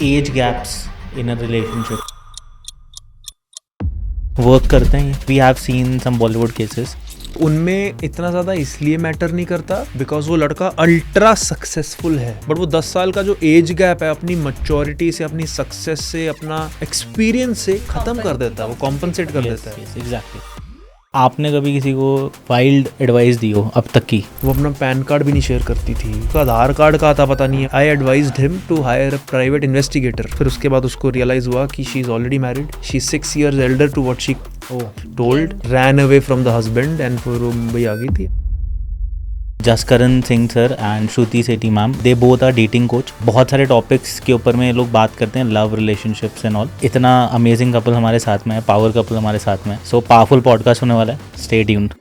As gaps in a relationship work करते हैं. We have seen some Bollywood cases. उनमें इतना ज़्यादा इसलिए मैटर नहीं करता बिकॉज वो लड़का अल्ट्रा सक्सेसफुल है, बट वो 10 साल का जो एज गैप है अपनी मैच्योरिटी से, अपनी सक्सेस से, अपना एक्सपीरियंस से खत्म कर देता है, वो कॉम्पनसेट कर देता है. एग्जैक्टली. आपने कभी किसी को वाइल्ड एडवाइस दी हो अब तक की? वो अपना पैन कार्ड भी नहीं शेयर करती थी, उसका आधार कार्ड का था पता नहीं. I advised him to hire a private investigator. फिर उसके बाद उसको रियलाइज हुआ कि she is already married, she is 6 years elder to what she told, ran away from the husband and फिर वो मुंबई आ गई थी. Jaskaran Singh sir and Shruti Sethi ma'am, they both are dating coach. बहुत सारे टॉपिक्स के ऊपर में लोग बात करते हैं, लव, रिलेशनशिप्स एंड ऑल. इतना अमेजिंग कपल हमारे साथ में है, पावर कपल हमारे साथ में है. सो पावरफुल पॉडकास्ट होने वाला है, stay tuned.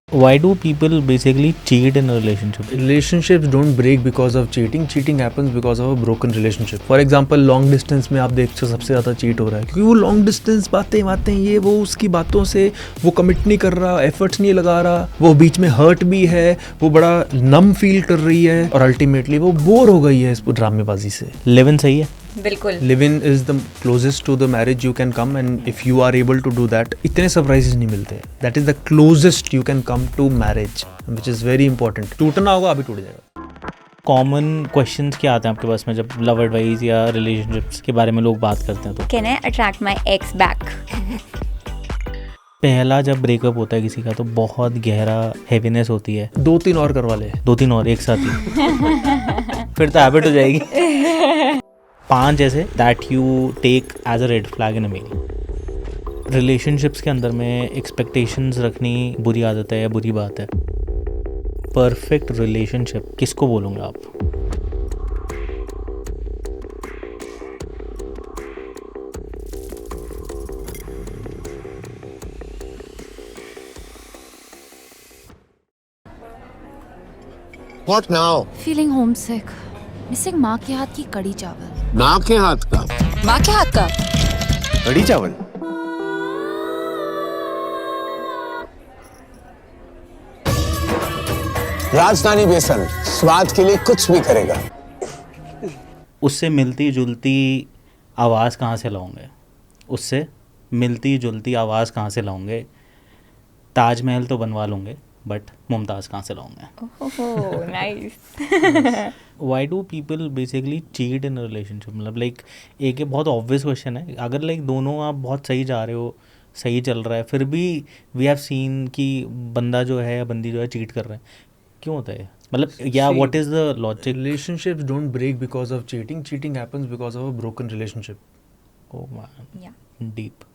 Why do people basically cheat in a relationship? Relationships don't break because of cheating. Cheating happens because of a broken relationship. For example, long distance में आप देखते हो सबसे ज़्यादा cheat हो रहा है क्योंकि वो long distance बातें ये वो उसकी बातों से वो commit नहीं कर रहा, efforts नहीं लगा रहा, वो बीच में hurt भी है, वो बड़ा numb feel कर रही है और ultimately वो bore हो गई है इस ड्रामेबाजी से. लिव इन सही है. बिल्कुल. Live-in is the closest to the marriage you can come, and if you are able to do that, इतने surprises नहीं मिलते. That is the closest you can come to marriage, which is very important. टूटना होगा अभी टूट जाएगा. Common questions क्या आते हैं आपके पास में जब लव एडवाइस या रिलेशनशिप्स के बारे में लोग बात करते हैं? तो can I attract my x back? पहला जब ब्रेकअप होता है किसी का तो बहुत गहरा हैवीनेस होती है. 2-3 और करवा ले. 2-3 और एक साथ ही फिर तो हैबिट हो जाएगी. 5 ऐसे that you take as a red flag in a male. Relationships के अंदर में एक्सपेक्टेशंस रखनी बुरी आदत है या बुरी बात है? परफेक्ट रिलेशनशिप किसको बोलोगे आप? What now? Feeling homesick, missing माँ के हाथ की कड़ी चावल. माँ के हाथ का माँ के हाथ का कड़ी चावल. राजधानी बेसन स्वाद के लिए कुछ भी करेगा. उससे मिलती जुलती आवाज़ कहाँ से लाओगे? उससे मिलती जुलती आवाज़ कहाँ से लाओगे? ताजमहल तो बनवा लूँगे बट मुमताज़ कहाँ से लाऊंगे? Oh nice. Why do people basically cheat in relationship? मतलब लाइक एक ये बहुत ऑब्वियस क्वेश्चन है. अगर लाइक दोनों आप बहुत सही जा रहे हो, सही चल रहा है, फिर भी वी हैव सीन कि बंदा जो है या बंदी जो है चीट कर रहे हैं, क्यों होता है? मतलब या what is the logic? Relationships don't break because of cheating. Cheating happens because of a broken relationship. Oh man, या डीप.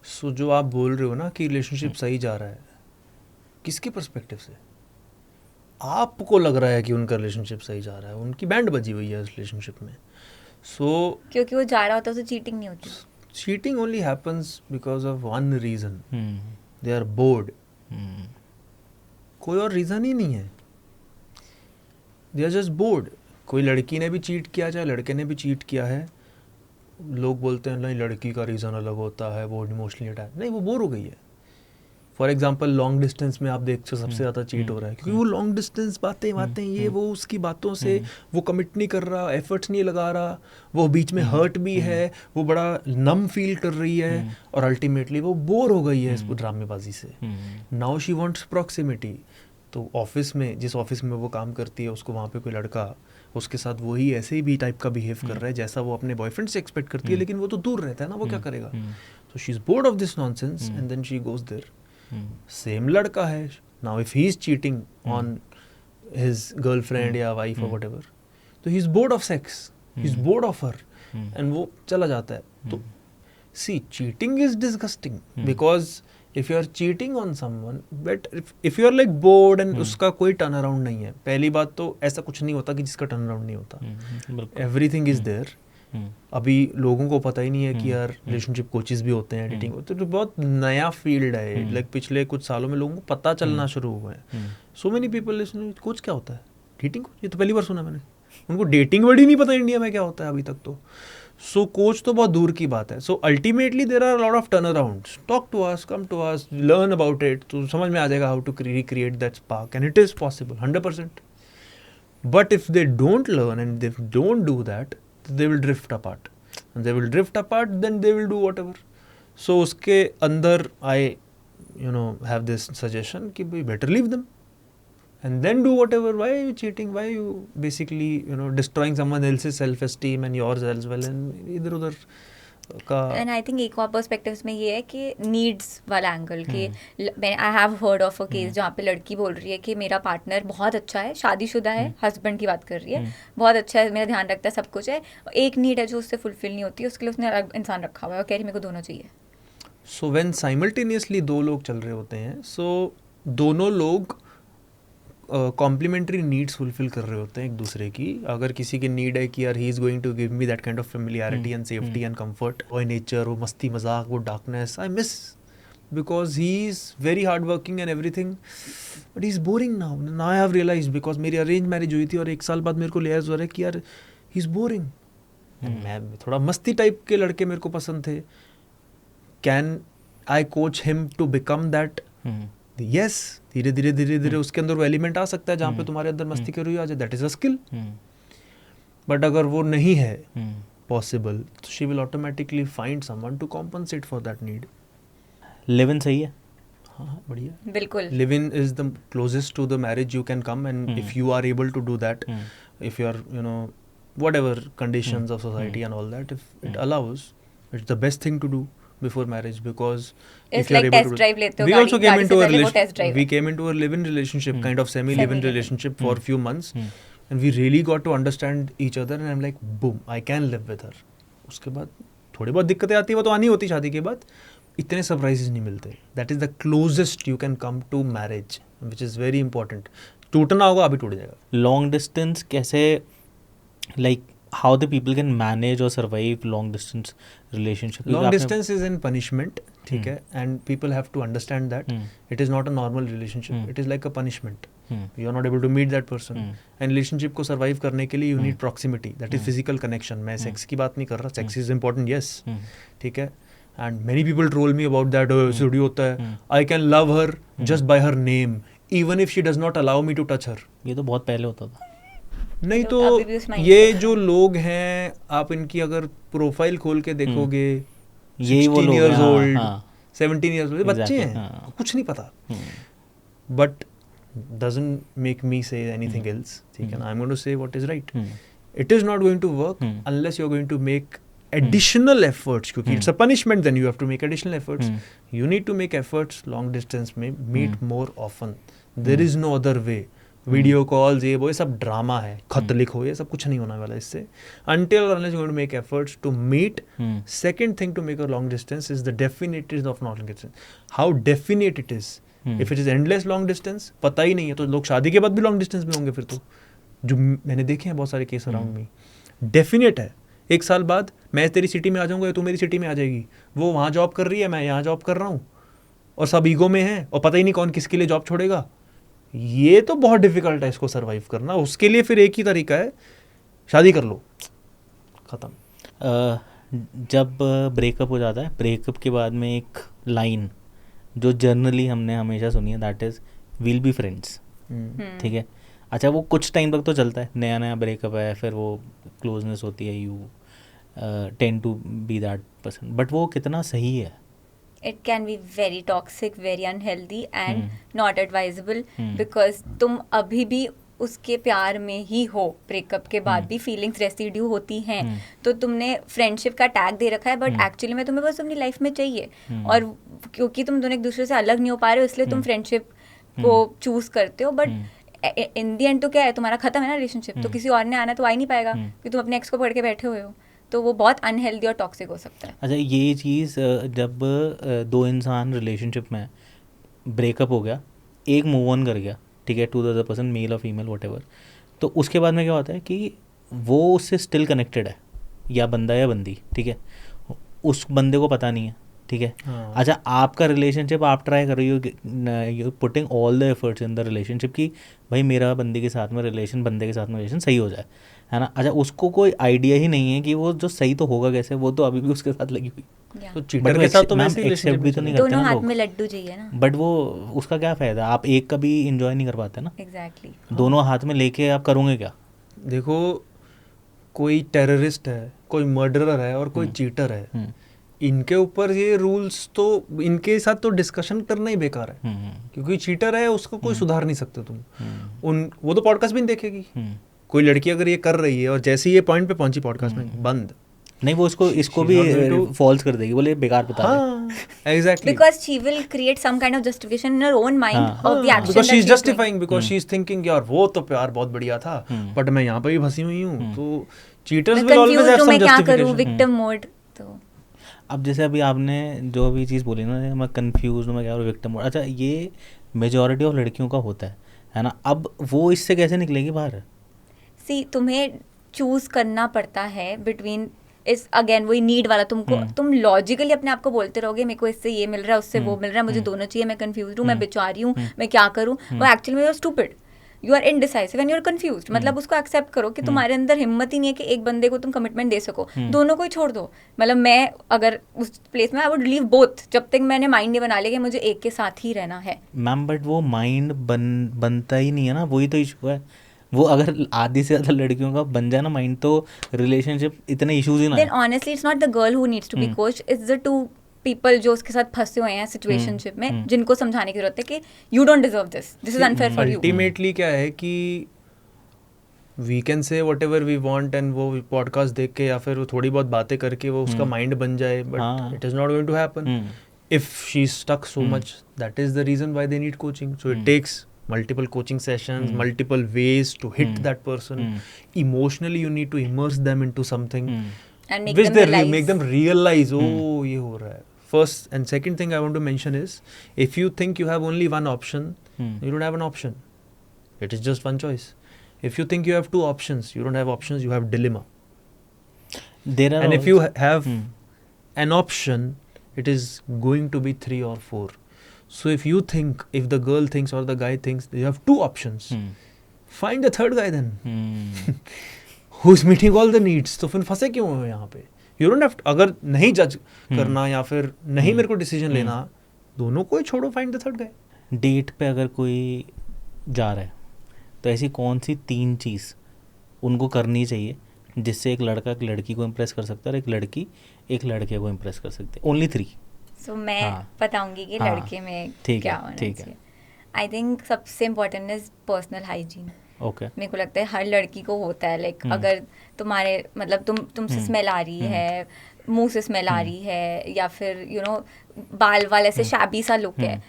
सो जो आप बोल रहे हो ना कि रिलेशनशिप सही जा रहा है, किसके पर्सपेक्टिव से? आपको लग रहा है कि उनका रिलेशनशिप सही जा रहा है, उनकी बैंड बजी हुई है उस रिलेशनशिप में. सो क्योंकि वो जा रहा होता तो चीटिंग नहीं होती. cheating only happens because of one reason. They are bored. कोई और रीज़न ही नहीं है. They are just bored. कोई लड़की ने भी चीट किया, चाहे लड़के ने भी चीट किया है, लोग बोलते हैं नहीं लड़की का रीज़न अलग होता है, वो इमोशनली अटैच. नहीं, वो बोर हो गई है. फॉर एग्जाम्पल लॉन्ग डिस्टेंस में आप देखते हो सबसे ज़्यादा चीट हो रहा है क्योंकि वो लॉन्ग डिस्टेंस बातें ये वो उसकी बातों से वो कमिट नहीं कर रहा, एफर्ट्स नहीं लगा रहा, वो बीच में हर्ट भी है, वो बड़ा नम फील कर रही है और अल्टीमेटली वो बोर हो गई है इस ड्रामेबाजी से. Now she wants proximity. तो ऑफिस में, जिस ऑफिस में वो काम करती है, उसको वहाँ पे कोई लड़का उसके साथ वही ऐसे ही भी टाइप का बिहेव कर रहा है जैसा वो अपने बॉयफ्रेंड से एक्सपेक्ट करती है, लेकिन वो तो दूर रहता है ना, वो क्या करेगा? So she is bored of this nonsense and then she goes there. Same लड़का है, now if he is cheating on his girlfriend या वाइफ और व्हाटएवर, तो he is bored of sex, he is bored of her and वो चला जाता है. तो see, cheating is disgusting because if you are cheating on someone, but if you are like bored and उसका कोई turn around नहीं है. पहली बात तो ऐसा कुछ नहीं होता कि जिसका टर्न अराउंड नहीं होता. Everything is there. अभी लोगों को पता ही नहीं है कि यार रिलेशनशिप कोचेस भी होते हैं, एडिटिंग होते हैं. तो बहुत नया फील्ड है. लाइक पिछले कुछ सालों में लोगों को पता चलना शुरू हुआ है. सो मेनी पीपल, कोच क्या होता है? डेटिंग कोच, ये तो पहली बार सुना मैंने. उनको डेटिंग वर्ड ही नहीं पता इंडिया में क्या होता है अभी तक तो. सो कोच तो बहुत दूर की बात है. So ultimately there are lot of turn arounds. Talk to us, come to us, learn about it. तो समझ में आ जाएगा how to recreate that spark and it is possible 100%. But if they don't learn and they don't do that, they will drift apart. And they will drift apart, then they will do whatever. So उसके अंदर I have this suggestion कि भाई better leave them and then do whatever. Why are you cheating? Why are you basically destroying someone else's self-esteem and yours as well? And इधर उधर का and I think एक और perspective में ये है कि नीड्स वाला एंगल कि I have heard of a case जहाँ पे लड़की बोल रही है कि मेरा पार्टनर बहुत अच्छा है, शादीशुदा है, हस्बैंड की बात कर रही है, बहुत अच्छा है, मेरा ध्यान रखता है, सब कुछ है, एक नीड है जो उससे फुलफिल नहीं होती, उसके लिए उसने अलग इंसान रखा हुआ है और कह रही मेरे को दोनों चाहिए. सो व्हेन साइमल्टेनियसली दो लोग चल रहे होते हैं, सो दोनों लोग कॉम्प्लीमेंट्री नीड्स फुलफिल कर रहे होते हैं एक दूसरे की. अगर किसी की नीड है कि यार he is going to give me that kind of familiarity and safety and comfort, वो नेचर, वो मस्ती मजाक, वो darkness I miss, because he is very hard working and everything, but he is boring now. Now I have realise, because मेरी arrange marriage हुई थी और 1 साल बाद मेरे को रियलाइज हो रहा है कि यार ही इज़ बोरिंग. मैं थोड़ा मस्ती टाइप के लड़के मेरे को पसंद थे. Can I coach him to become that? Yes, धीरे धीरे उसके अंदर वो एलिमेंट आ सकता है जहाँ पे तुम्हारे अंदर मस्ती की रुई आ जाए. That is a skill. But अगर वो नहीं है पॉसिबल, तो she will automatically find someone to compensate for that need. Live in सही है. हाँ, बढ़िया. बिल्कुल. Live in is the closest to the marriage you can come, and if you are able to do that, if you are whatever conditions of society and all that, if it allows, it's the best thing to do before marriage, because It's if you are like able test to drive लेते हो we गाड़ी- also came गाड़ी into से a पहले वो test drive we है. came into a live-in relationship, kind of semi live-in Semi-live-in. relationship for a few months, and we really got to understand each other, and I'm like boom, I can live with her. उसके बाद थोड़ी बहुत दिक्कतें आती है, वो तो आनी होती शादी के बाद. इतने सरप्राइजेस नहीं मिलते. That is the closest you can come to marriage, which is very important. टूटना होगा, अभी टूट जाएगा. लॉन्ग डिस्टेंस कैसे, like how the people can manage और survive long distance relationship? Long distance is in punishment, ठीक है, and people have to understand that it is not a normal relationship, it is like a punishment. You are not able to meet that person, and relationship को survive करने के लिए you need proximity, that is physical connection. मैं sex की बात नहीं कर रहा, सेक्स इज इंपॉर्टेंट, यस, ठीक है. And many people troll me about that. Studio होता है, I can love her just by her name even if she does not allow me to touch her. ये तो बहुत पहले होता था. नहीं तो तो अभी भी उस mindset ये है. जो लोग हैं, आप इनकी अगर प्रोफाइल खोल के देखोगे, यही वो 16 लोग years हैं, old, हाँ. 17 years old, बच्चे Exactly, हैं, हाँ. कुछ नहीं पता. But doesn't make me say anything else, ठीक है ना. I'm going to say what is right. It is not going to work unless you're going to make additional efforts, क्योंकि it's a punishment, then you have to make additional efforts. You need to make efforts long distance में, meet more often. There is no other way. Video calls, ये वो, ये सब drama है. खत लिखो, ये सब कुछ नहीं होने वाला इससे. Until unless you're going to make efforts to meet. Second thing to make a long distance is the definiteness of long distance. How definite it is. If it is endless long distance, पता ही नहीं है, तो लोग शादी के बाद भी long distance में होंगे फिर तो. जो मैंने देखे हैं बहुत सारे केस अराउंड में. डेफिनेट है, 1 साल बाद मैं तेरी सिटी में आ जाऊँगा या तू मेरी सिटी में आ जाएगी. वो वहाँ जॉब कर रही है, मैं यहाँ जॉब कर रहा हूँ, और सब ईगो में है, और पता ही नहीं कौन किसके लिए जॉब छोड़ेगा. ये तो बहुत डिफिकल्ट है इसको सर्वाइव करना. उसके लिए फिर एक ही तरीका है, शादी कर लो, ख़त्म. जब ब्रेकअप हो जाता है, ब्रेकअप के बाद में एक लाइन जो जर्नली हमने हमेशा सुनी है, that is we'll be friends. ठीक है. अच्छा, वो कुछ टाइम तक तो चलता है, नया नया ब्रेकअप है, फिर वो क्लोजनेस होती है, you tend to be that person, but वो कितना सही है? It can be very toxic, very unhealthy and not advisable because तुम अभी भी उसके प्यार में ही हो, ब्रेकअप के बाद भी फीलिंग्स रेसिड्यू होती हैं. तो तुमने फ्रेंडशिप का टैग दे रखा है, बट एक्चुअली में तुम्हें बस अपनी लाइफ में चाहिए, और क्योंकि तुम दोनों एक दूसरे से अलग नहीं हो पा रहे हो, इसलिए तुम फ्रेंडशिप को चूज करते हो. बट इन दी एंड तो क्या है, तुम्हारा खत्म है ना रिलेशनशिप, तो किसी और ने आना तो आ ही नहीं पाएगा, क्योंकि तुम अपने एक्स को पढ़ के बैठे हुए हो. तो वो बहुत अनहेल्दी और टॉक्सिक हो सकता है. अच्छा, ये चीज़ जब दो इंसान रिलेशनशिप में, ब्रेकअप हो गया, एक मूव ऑन कर गया, ठीक है, to the other person, male और फीमेल व्हाटएवर, तो उसके बाद में क्या होता है कि वो उससे स्टिल कनेक्टेड है, या बंदा या बंदी, ठीक है, उस बंदे को पता नहीं है, ठीक है. अच्छा, आपका रिलेशनशिप, आप ट्राई कर रही हो, you putting all the efforts in the relationship कि भाई मेरा बंदे के साथ में रिलेशन, बंदे के साथ में रिलेशन सही हो जाए, है ना. अच्छा, उसको कोई आइडिया ही नहीं है कि वो जो सही तो होगा कैसे, वो तो अभी भी उसके साथ लगी हुई. तो चीटर के साथ तो वैसे ही एक्सेप्ट भी तो नहीं करते दोनों ना हाथ लोग, में लड्डू चाहिए ना. बट वो उसका क्या फ़ायदा, आप एक का भी इंजॉय नहीं कर पाते ना. एग्जैक्टली. दोनों हाथ में लेके आप करोगे क्या? देखो, कोई टेररिस्ट है, कोई मर्डरर है और कोई चीटर है, इनके ऊपर ये रूल्स तो इनके साथ तो डिस्कशन करना ही बेकार है, क्योंकि चीटर है उसको कोई सुधार नहीं सकते तुम। वो तो पॉडकास्ट भी नहीं देखेगी। कोई लड़की अगर ये कर रही है और जैसे ये पॉइंट पे पहुंची पॉडकास्ट में, बंद नहीं, वो इसको भी फॉल्स कर देगी, बोले बेकार बता रहे। Exactly, because she will create some kind of justification in her own mind of the action because she is that justifying, because she is thinking यार वो तो प्यार बहुत बढ़िया था, बट मैं यहाँ पे भी फंसी हुई हूँ। तो cheaters will always have some मैं क्या करूँ, justification। victim mode। तो अब जैसे अभी आपने जो भी चीज़ बोली ना, मैं कंफ्यूज हूँ, मैं क्या विक्टिम मोड, अच्छा ये मेजॉरिटी ऑफ लड़कियों का होता है ना। अब वो इससे कैसे निकलेगी बाहर? सी तुम्हें चूज करना पड़ता है बिटवीन इस, अगेन वही नीड वाला। तुमको तुम लॉजिकली अपने आप को बोलते रहोगे मेरे को इससे ये मिल रहा है, उससे वो मिल रहा है, मुझे दोनों चाहिए, मैं कंफ्यूज हूँ, मैं बेचारी हूँ, मैं क्या करूँ। वो एक्चुअली में you are stupid, you are indecisive and you are confused. मतलब उसको एक्सेप्ट करो कि तुम्हारे अंदर हिम्मत ही नहीं है कि एक बंदे को तुम कमिटमेंट दे सको, दोनों को ही छोड़ दो। मतलब मैं अगर उस प्लेस में, आई वुड लीव बोथ, जब तक मैंने माइंड नहीं बना लिया कि मुझे एक के साथ ही रहना है। मैम बट वो माइंड बनता ही नहीं है ना, वही तो इशू है। वो अगर आधी से ज़्यादा लड़कियों का बन जाए ना माइंड, तो रिलेशनशिप इतने इश्यूज ही ना। Then honestly it's not the girl who needs to be coached, it's the two people जो उसके साथ फंसे हुए हैं सिचुएशनशिप में, जिनको समझाने की जरूरत है कि you don't deserve this is unfair for you. Ultimately क्या है कि we can say whatever we want, and वो पॉडकास्ट देख के या फिर वो थोड़ी बहुत बातें करके वो उसका माइंड बन जाए, but it is not going to happen if she's stuck so much. That is the reason why they need coaching. So it takes multiple coaching sessions, multiple ways to hit that person. Emotionally you need to immerse them into something and make which them they realize. make them realize, oh ye ho raha hai. First and second thing I want to mention is, if you think you have only one option, you don't have an option. It is just one choice. If you think you have two options, you don't have options, you have dilemma. There are And if you have an option, it is going to be 3 or 4. So if you think, if the girl thinks or the guy thinks you have 2 options, find the third guy then, who is meeting all the needs. तो फिर फंसे क्यों हो यहाँ पे? You don't have to, अगर नहीं जज करना या फिर नहीं मेरे को डिसीजन लेना, दोनों को ही छोड़ो, find the third guy. Date पे अगर कोई जा रहा है तो ऐसी कौन सी 3 चीज़ उनको करनी चाहिए जिससे एक लड़का एक लड़की को इम्प्रेस कर सकता है और एक लड़की एक लड़के को इम्प्रेस कर सकती है? ओनली 3. सो मैं बताऊंगी कि लड़के में क्या होना चाहिए. आई थिंक सबसे important is personal hygiene. Okay. मेरे को लगता है हर लड़की को होता है. लाइक अगर तुम्हारे मतलब तुमसे स्मेल आ रही है, मुंह से स्मेल आ रही है, या फिर यू नो बाल वाल ऐसे शाबी सा लुक है,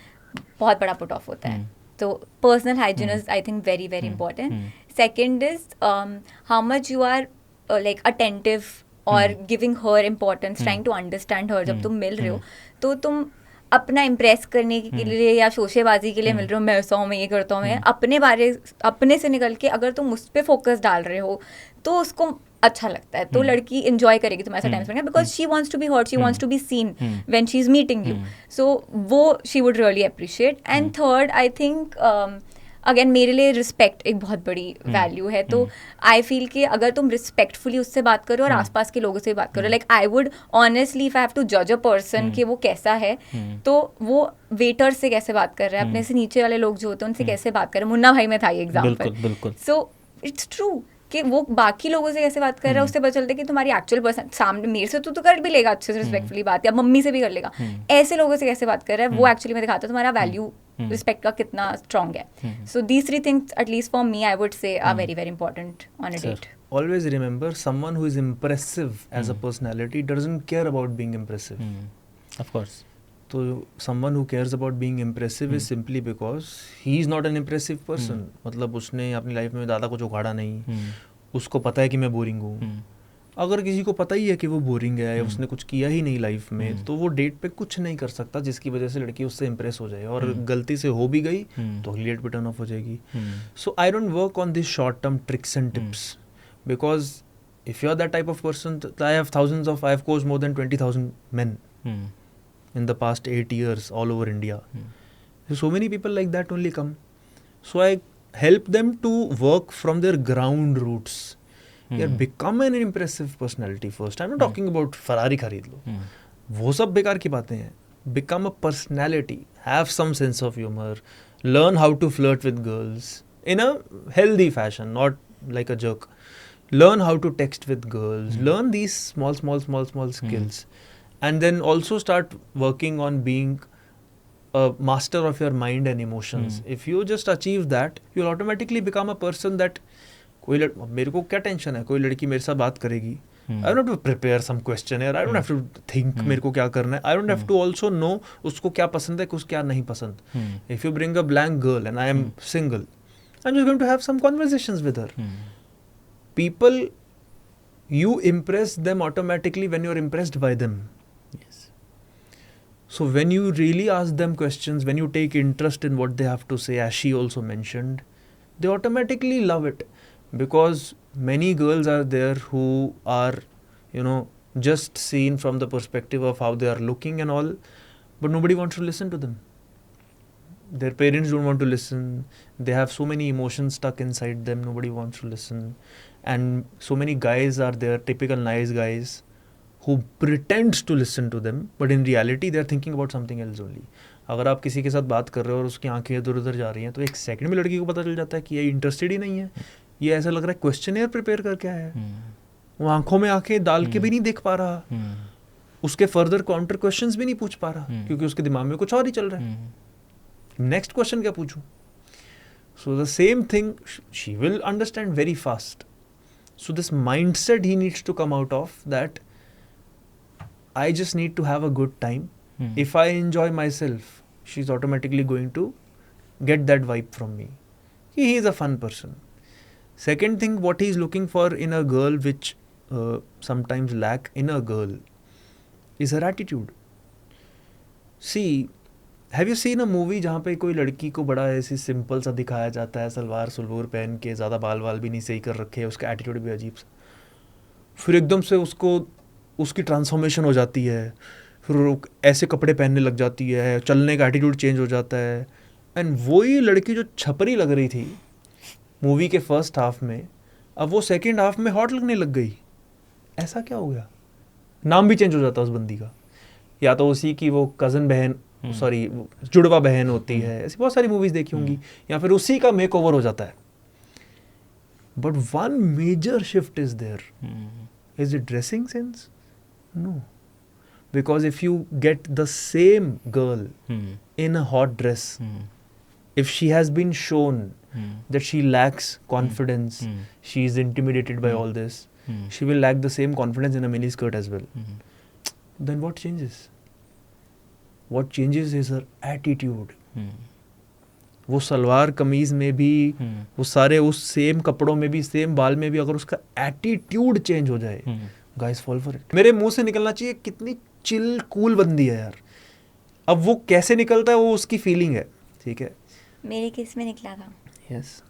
बहुत बड़ा पुट ऑफ होता है. तो personal hygiene is I think very very important. Second is how much you are like attentive or giving her importance, trying to understand her. जब तुम मिल रहे हो तो तुम अपना इम्प्रेस करने के लिए या शोशेबाजी के लिए मिल रहे हो, मैं ऐसा हूँ, मैं ये करता हूँ, मैं अपने से निकल के अगर तुम उस पर फोकस डाल रहे हो तो उसको अच्छा लगता है. तो लड़की इंजॉय करेगी तुम्हारे साथ time spend, because she wants to be heard, she wants to be seen when she is meeting you. So वो she would really appreciate. And third I think again मेरे लिए रिस्पेक्ट एक बहुत बड़ी वैल्यू है. तो आई फील कि अगर तुम रिस्पेक्टफुली उससे बात करो और आसपास के लोगों से बात करो, like I would honestly if I have to जज अ पर्सन कि वो कैसा है, तो वो वेटर से कैसे बात कर रहा है, अपने से नीचे वाले लोग जो होते हैं उनसे कैसे बात कर रहे हैं. मुन्ना भाई में था ये एग्जाम्पल. सो इट्स ट्रू कि वो बाकी लोगों से कैसे बात कर रहा है, उससे पता चलता है कि तुम्हारी एक्चुअल पर्सन सामने मेरे से तो कर भी लेगा अच्छे से रिस्पेक्टफुली बात, या मम्मी से भी कर लेगा. ऐसे लोगों से कैसे बात कर रहा है वो एक्चुअली मैं दिखाता है तुम्हारा वैल्यू रिस्पेक्ट का कितना स्ट्रॉन्ग है. So these 3 things at least for me I would say are very very important on a date. Always remember, someone who is impressive as a personality doesn't care about being impressive. Of course. So someone who cares about being impressive is simply because he is not an impressive person. मतलब उसने अपनी life में ज़्यादा कुछ उखाड़ा नहीं, उसको पता है कि मैं बोरिंग हूँ. अगर किसी को पता ही है कि वो बोरिंग है, उसने कुछ किया ही नहीं लाइफ में, तो वो डेट पे कुछ नहीं कर सकता जिसकी वजह से लड़की उससे इम्प्रेस हो जाए. और गलती से हो भी गई तो अगली डेट पे टर्न ऑफ हो जाएगी. So I don't work on this short term tricks and tips, because if you are that type of person, I have coached more than 20,000 men in the past 8 years all over India. So many people like that only come. So I help them to work from their ground roots. Become an impressive personality first. I'm not talking about Ferrari खरीद लो, वो सब बेकार की बातें हैं. Become a personality. Have some sense of humor. Learn how to flirt with girls in a healthy fashion, not like a jerk. learn how to text with girls, learn these small skills, and then also start working on being a master of your mind and emotions. If you just achieve that, you'll automatically become a person that मेरे को क्या tension है, कोई लड़की मेरे साथ बात करेगी, I don't have to prepare some questionnaire, I don't have to think मेरे को क्या करना है, I don't have to also know उसको क्या पसंद है, कुछ क्या नहीं पसंद. If you bring a blank girl and I am single, I'm just going to have some conversations with her. People, you impress them automatically when you're impressed by them. Yes. So when you really ask them questions, when you take interest in what they have to say, as she also mentioned, they automatically love it. Because many girls are there who are, just seen from the perspective of how they are looking and all, but nobody wants to listen to them. Their parents don't want to listen. They have so many emotions stuck inside them, nobody wants to listen. And so many guys are there, typical nice guys, who pretends to listen to them, but in reality they are thinking about something else only. अगर आप किसी के साथ बात कर रहे हो और उसकी आंखें इधर उधर जा रही हैं, तो एक सेकंड में लड़की को पता चल जाता है कि ये इंटरेस्टेड ही नहीं है, ये ऐसा लग रहा है क्वेश्चनेयर प्रिपेयर करके आया है, वो आंखों में आंखें डाल के भी नहीं देख पा रहा, उसके फर्दर काउंटर क्वेश्चंस भी नहीं पूछ पा रहा, क्योंकि उसके दिमाग में कुछ और ही चल रहा है. नेक्स्ट क्वेश्चन क्या पूछूं? So the same thing she will understand very fast. So this mindset he needs to come out of, that I just need to have a good time. If I enjoy myself, she's automatically going to get that vibe from me. He is a fun person. Second thing, what he's looking for in a girl, which sometimes lack in a girl, is her attitude. See, have you seen a movie जहाँ पे कोई लड़की को बड़ा ऐसी simple सा दिखाया जाता है, सलवार सुलवूर पहन के, ज़्यादा बाल वाल भी नहीं सही कर रखे हैं, उसका एटीट्यूड भी अजीब सा, फिर एकदम से उसकी ट्रांसफॉर्मेशन हो जाती है, फिर वो ऐसे कपड़े पहनने लग जाती है, चलने का एटीट्यूड चेंज हो जाता है. एंड वही लड़की जो छपरी लग रही थी मूवी के फर्स्ट हाफ में, अब वो सेकेंड हाफ में हॉट लगने लग गई. ऐसा क्या हो गया? नाम भी चेंज हो जाता उस बंदी का, या तो उसी की वो कज़न बहन, सॉरी जुड़वा बहन होती है, ऐसी बहुत सारी मूवीज देखी होंगी, या फिर उसी का मेकओवर हो जाता है. But one major shift is there. Is it dressing sense? No. Because if you get the same girl in a hot dress, if she has been shown that she lacks confidence, she is intimidated by all this, she will lack the same confidence in a mini skirt as well. Then what changes? What changes is her attitude. वो सलवार कमीज में भी, वो सारे उस same कपड़ों में भी, same बाल में भी, अगर उसका एटीट्यूड चेंज हो जाए, गाइस फॉल फॉर इट. मेरे मुंह से निकलना चाहिए कितनी चिल कूल बंदी है यार. अब वो कैसे निकलता है वो उसकी फीलिंग है, ठीक है. मेरे केस में निकला था. यस.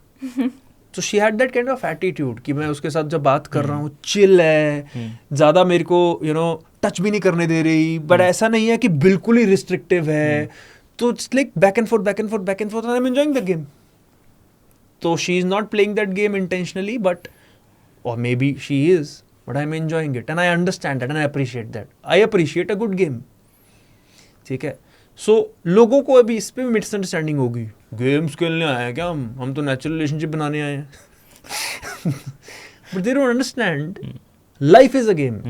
तो she had that kind of attitude कि मैं उसके साथ जब बात कर रहा हूँ, चिल है, ज़्यादा मेरे को टच भी नहीं करने दे रही, बट ऐसा नहीं है कि बिल्कुल ही रिस्ट्रिक्टिव है. तो it's like back and forth and I am enjoying the game. तो she is not playing that game intentionally, but और maybe she is, but I am enjoying it and I understand that and I appreciate that. I appreciate a good game. ठीक है. सो लोगों को अभी इस पर misunderstanding होगी, games खेलने आए हैं क्या हम तो नेचुरल रिलेशनशिप बनाने आए हैं. But they don't understand life is a game.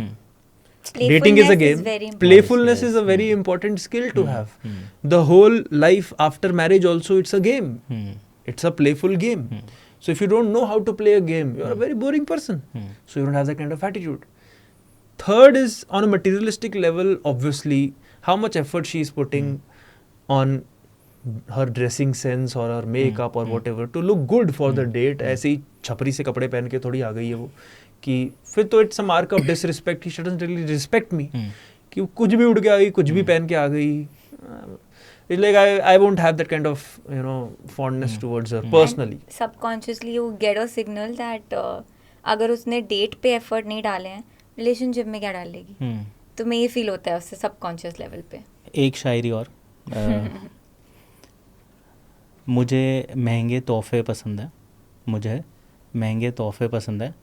Dating is a game. Playfulness is a very important skill to have. The whole life after marriage also, it's a game. It's a playful game. So if you don't know how to play a game, you're a very boring person. So you don't have that kind of attitude. Third is on a materialistic level, obviously, how much effort she is putting on her dressing sense or her makeup or whatever to look good for the date. ऐसे ही छपरी से कपड़े पहन के थोड़ी आ गई है वो, कि फिर तो it's a mark of disrespect. He doesn't really respect मी, कि कुछ भी उड़ के आ गई, कुछ भी पहन के आ गई. It's like I won't have that kind of fondness towards her personally. And subconsciously you get a signal that अगर उसने डेट पे एफर्ट नहीं डाले हैं, रिलेशनशिप में क्या डालेगी. तो मैं ये फील होता है उससे सबकॉन्शियस लेवल पे. एक शायरी और मुझे महंगे तोहफे पसंद है, मुझे महंगे तोहफे पसंद है,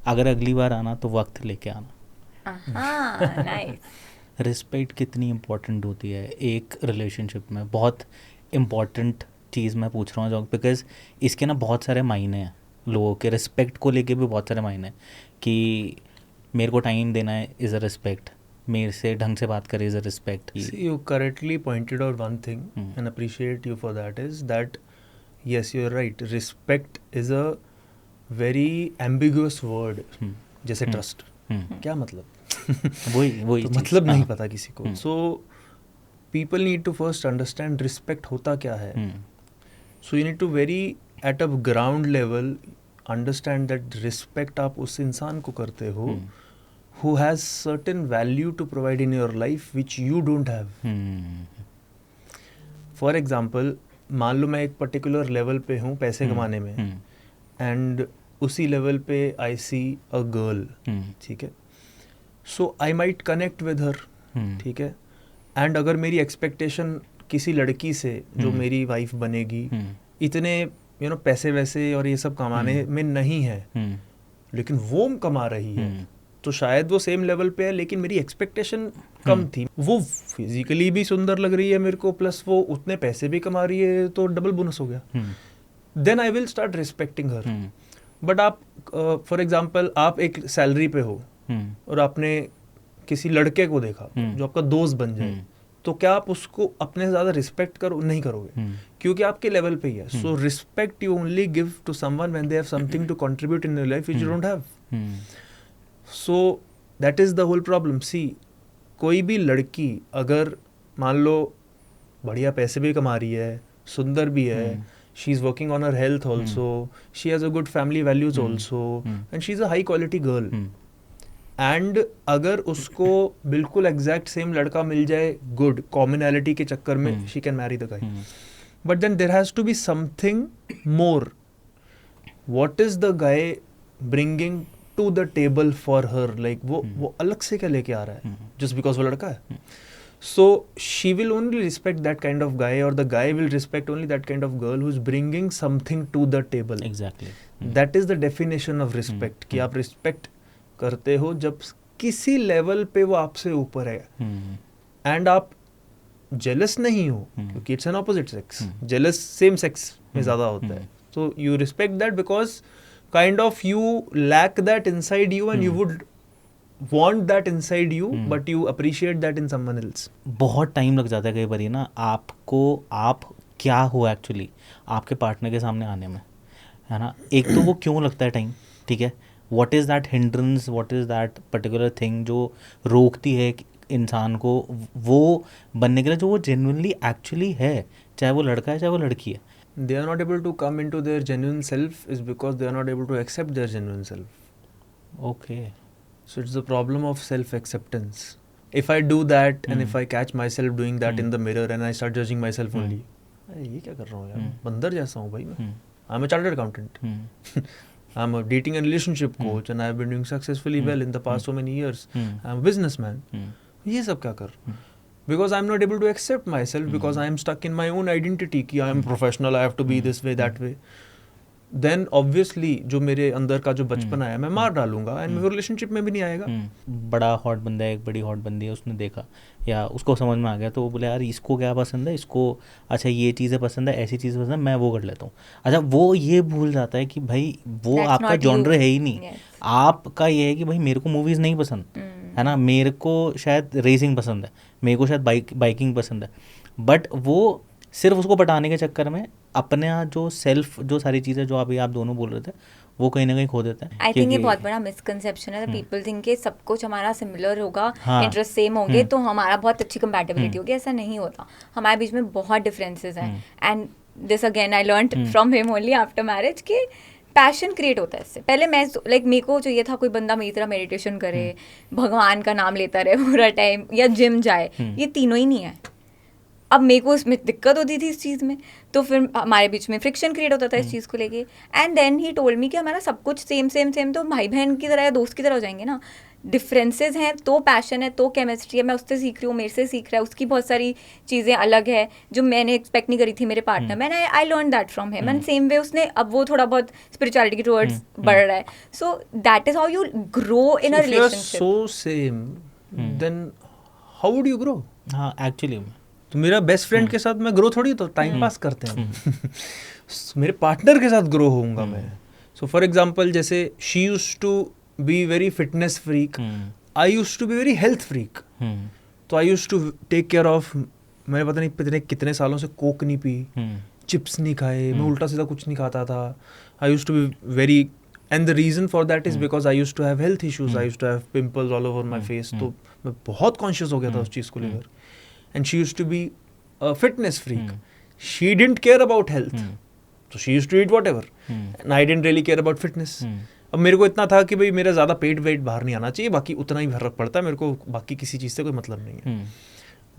अगर अगली बार आना तो वक्त लेके आना. नाइस. रिस्पेक्ट कितनी इम्पोर्टेंट होती है एक रिलेशनशिप में, बहुत इम्पोर्टेंट चीज़ मैं पूछ रहा हूँ, बिकॉज इसके ना बहुत सारे मायने हैं. लोगों के रिस्पेक्ट को लेके भी बहुत सारे मायने हैं कि मेरे को टाइम देना है इज़ अ रिस्पेक्ट, मेरे से ढंग से बात करे is a respect. See, you correctly pointed out one thing and appreciate you for that is that yes, you're right. Respect is a very ambiguous word. जैसे trust. क्या मतलब? वही तो चीज़. मतलब नहीं पता किसी को. So people need to first understand respect होता क्या है. So you need to very at a ground level understand that respect आप उस इंसान को करते हो who has certain value to provide in your life which you don't have. For example, मान लो मैं एक पर्टिकुलर लेवल पे हूँ पैसे कमाने में एंड उसी लेवल पे आई सी अ गर्ल, ठीक है, so I might connect with her, ठीक है, एंड अगर मेरी एक्सपेक्टेशन किसी लड़की से जो मेरी वाइफ बनेगी इतने पैसे वैसे और ये सब कमाने में नहीं है, लेकिन वो कमा रही है, तो शायद वो सेम लेवल पे है लेकिन मेरी एक्सपेक्टेशन कम थी. वो फिजिकली भी सुंदर लग रही है मेरे को, प्लस वो उतने पैसे भी कमा रही है, तो डबल बोनस हो गया. Then I will start respecting her. But आप फॉर एग्जांपल आप एक सैलरी पे हो और आपने किसी लड़के को देखा जो आपका दोस्त बन जाए, तो क्या आप उसको अपने से ज़्यादा रिस्पेक्ट नहीं करोगे, क्योंकि आपके लेवल पे ही है. So respect you only give to someone when they have something to contribute in your life which you don't have. So that is the whole problem. See, कोई भी लड़की अगर मान लो बढ़िया पैसे भी कमा रही है, सुंदर भी है, she is working on her health also, she has a good family values also, and she is a high quality girl, and अगर उसको बिल्कुल एग्जैक्ट सेम लड़का मिल जाए गुड कॉमनैलिटी के चक्कर में, she can marry the guy. But then there has to be something more. What is the guy bringing to the table for her, like वो अलग से क्या लेके आ रहा है जस्ट बिकॉज वो लड़का है. So she will only respect that kind of guy, और the guy will respect only that kind of girl who is bringing something to the table. Exactly. That is the definition of respect, कि आप respect करते हो जब किसी level पे वो आपसे ऊपर है, एंड आप जेलस नहीं हो, क्योंकि it's an opposite sex. Jealous same sex में ज़्यादा होता है. So you respect that because kind of you lack that inside you and you would want that inside you, but you appreciate that in someone else. बहुत time लग जाता है कई बार ना आपको, आप क्या हो एक्चुअली आपके पार्टनर के सामने आने में, है ना. एक तो वो क्यों लगता है टाइम, ठीक है, what is that hindrance, what is that particular thing जो रोकती है इंसान को वो बनने के लिए जो वो जेन्युइनली एक्चुअली है, चाहे वो लड़का है चाहे वो लड़की है. They are not able to come into their genuine self is because they are not able to accept their genuine self. Okay. So it's the problem of self-acceptance. If I do that and if I catch myself doing that in the mirror and I start judging myself only, ये क्या कर रहा हूँ यार, बंदर जैसा हूँ भाई मैं. I'm a chartered accountant. I'm a dating and relationship coach and I've been doing successfully well in the past so many years. I'm a businessman. ये सब क्या कर? Because I'm not able to accept myself because I am stuck in my own identity कि I am professional, I have to be this way, that way. Then obviously जो मेरे अंदर का जो बचपन आया मैं मार डालूंगा and मेरे रिलेशनशिप में भी नहीं आएगा. बड़ा हॉट बंदा है, एक बड़ी हॉट बंदी है, उसने देखा या उसको समझ में आ गया, तो वो बोले यार इसको क्या पसंद है, इसको अच्छा ये चीज़ें पसंद है, ऐसी चीज़ें पसंद है, मैं वो कर लेता हूँ. अच्छा वो ये भूल जाता है कि भाई वो That's आपका not जॉनर you. है ही नहीं. Yes. आपका ये है कि भाई मेरे को मूवीज़ नहीं पसंद, है ना, मेरे को शायद रेसिंग पसंद है, मेरे को शायद बाइकिंग पसंद है, बट वो सिर्फ उसको पटाने के चक्कर में अपने यहाँ जो सेल्फ, जो सारी चीज़ें जो अभी आप दोनों बोल रहे थे, वो कहीं ना कहीं खो देता है. आई थिंक ये बहुत बड़ा मिसकंसेप्शन है. पीपल थिंक कि सब कुछ हमारा सिमिलर होगा, हाँ. इंटरेस्ट सेम होंगे तो हमारा बहुत अच्छी कंपैटिबिलिटी होगी. ऐसा नहीं होता. हमारे बीच में बहुत डिफरेंसेस हैं. And this again I learned from him only after marriage कि पैशन क्रिएट होता है इससे. पहले मैं लाइक मेरे को चाहिए था कोई बंदा मेरी तरह मेडिटेशन करे, भगवान का नाम लेता रहे पूरा टाइम, या जिम जाए. ये तीनों ही नहीं है. अब मेरे को इसमें दिक्कत होती थी इस चीज़ में, तो फिर हमारे बीच में फ्रिक्शन क्रिएट होता था इस चीज़ को लेके. And then he told me कि हमारा सब कुछ सेम सेम सेम, तो भाई बहन की तरह या दोस्त की तरह हो जाएंगे ना. डिफरेंसेस हैं तो पैशन है तो केमिस्ट्री है. मैं उससे सीख रही हूँ, मेरे से सीख रहा है, उसकी बहुत सारी चीज़ें अलग है जो मैंने एक्सपेक्ट नहीं करी थी मेरे पार्टनर में. I learn that from him and same way उसने, अब वो थोड़ा बहुत स्पिरिचुअलिटी के टुवर्ड्स बढ़ रहा है. So that is how you grow in a relationship. So same then how would you grow? हाँ एक्चुअली तो मेरा बेस्ट फ्रेंड के साथ मैं ग्रो थोड़ी, तो टाइम पास करते हैं. मेरे पार्टनर के साथ ग्रो होऊंगा मैं. सो फॉर एग्जांपल जैसे she used to be very fitness freak, I used to be very health freak. तो I used to take care of, मैं पता नहीं पिछले कितने सालों से कोक नहीं पी, चिप्स नहीं खाए, मैं उल्टा सीधा कुछ नहीं खाता था. I used to be very, and the reason for that is because I used to have health issues, I used to have pimples all over my face. तो मैं बहुत कॉन्शियस हो गया था उस चीज़ को लेकर. And she used to be a fitness freak. She didn't care about health. So she used to eat whatever. And I didn't really care about fitness. अब मेरे को इतना था कि भाई मेरा ज़्यादा पेट वेट बाहर नहीं आना चाहिए, बाकी उतना ही फर्क पड़ता है, मेरे को बाकी किसी चीज़ से कोई मतलब नहीं है.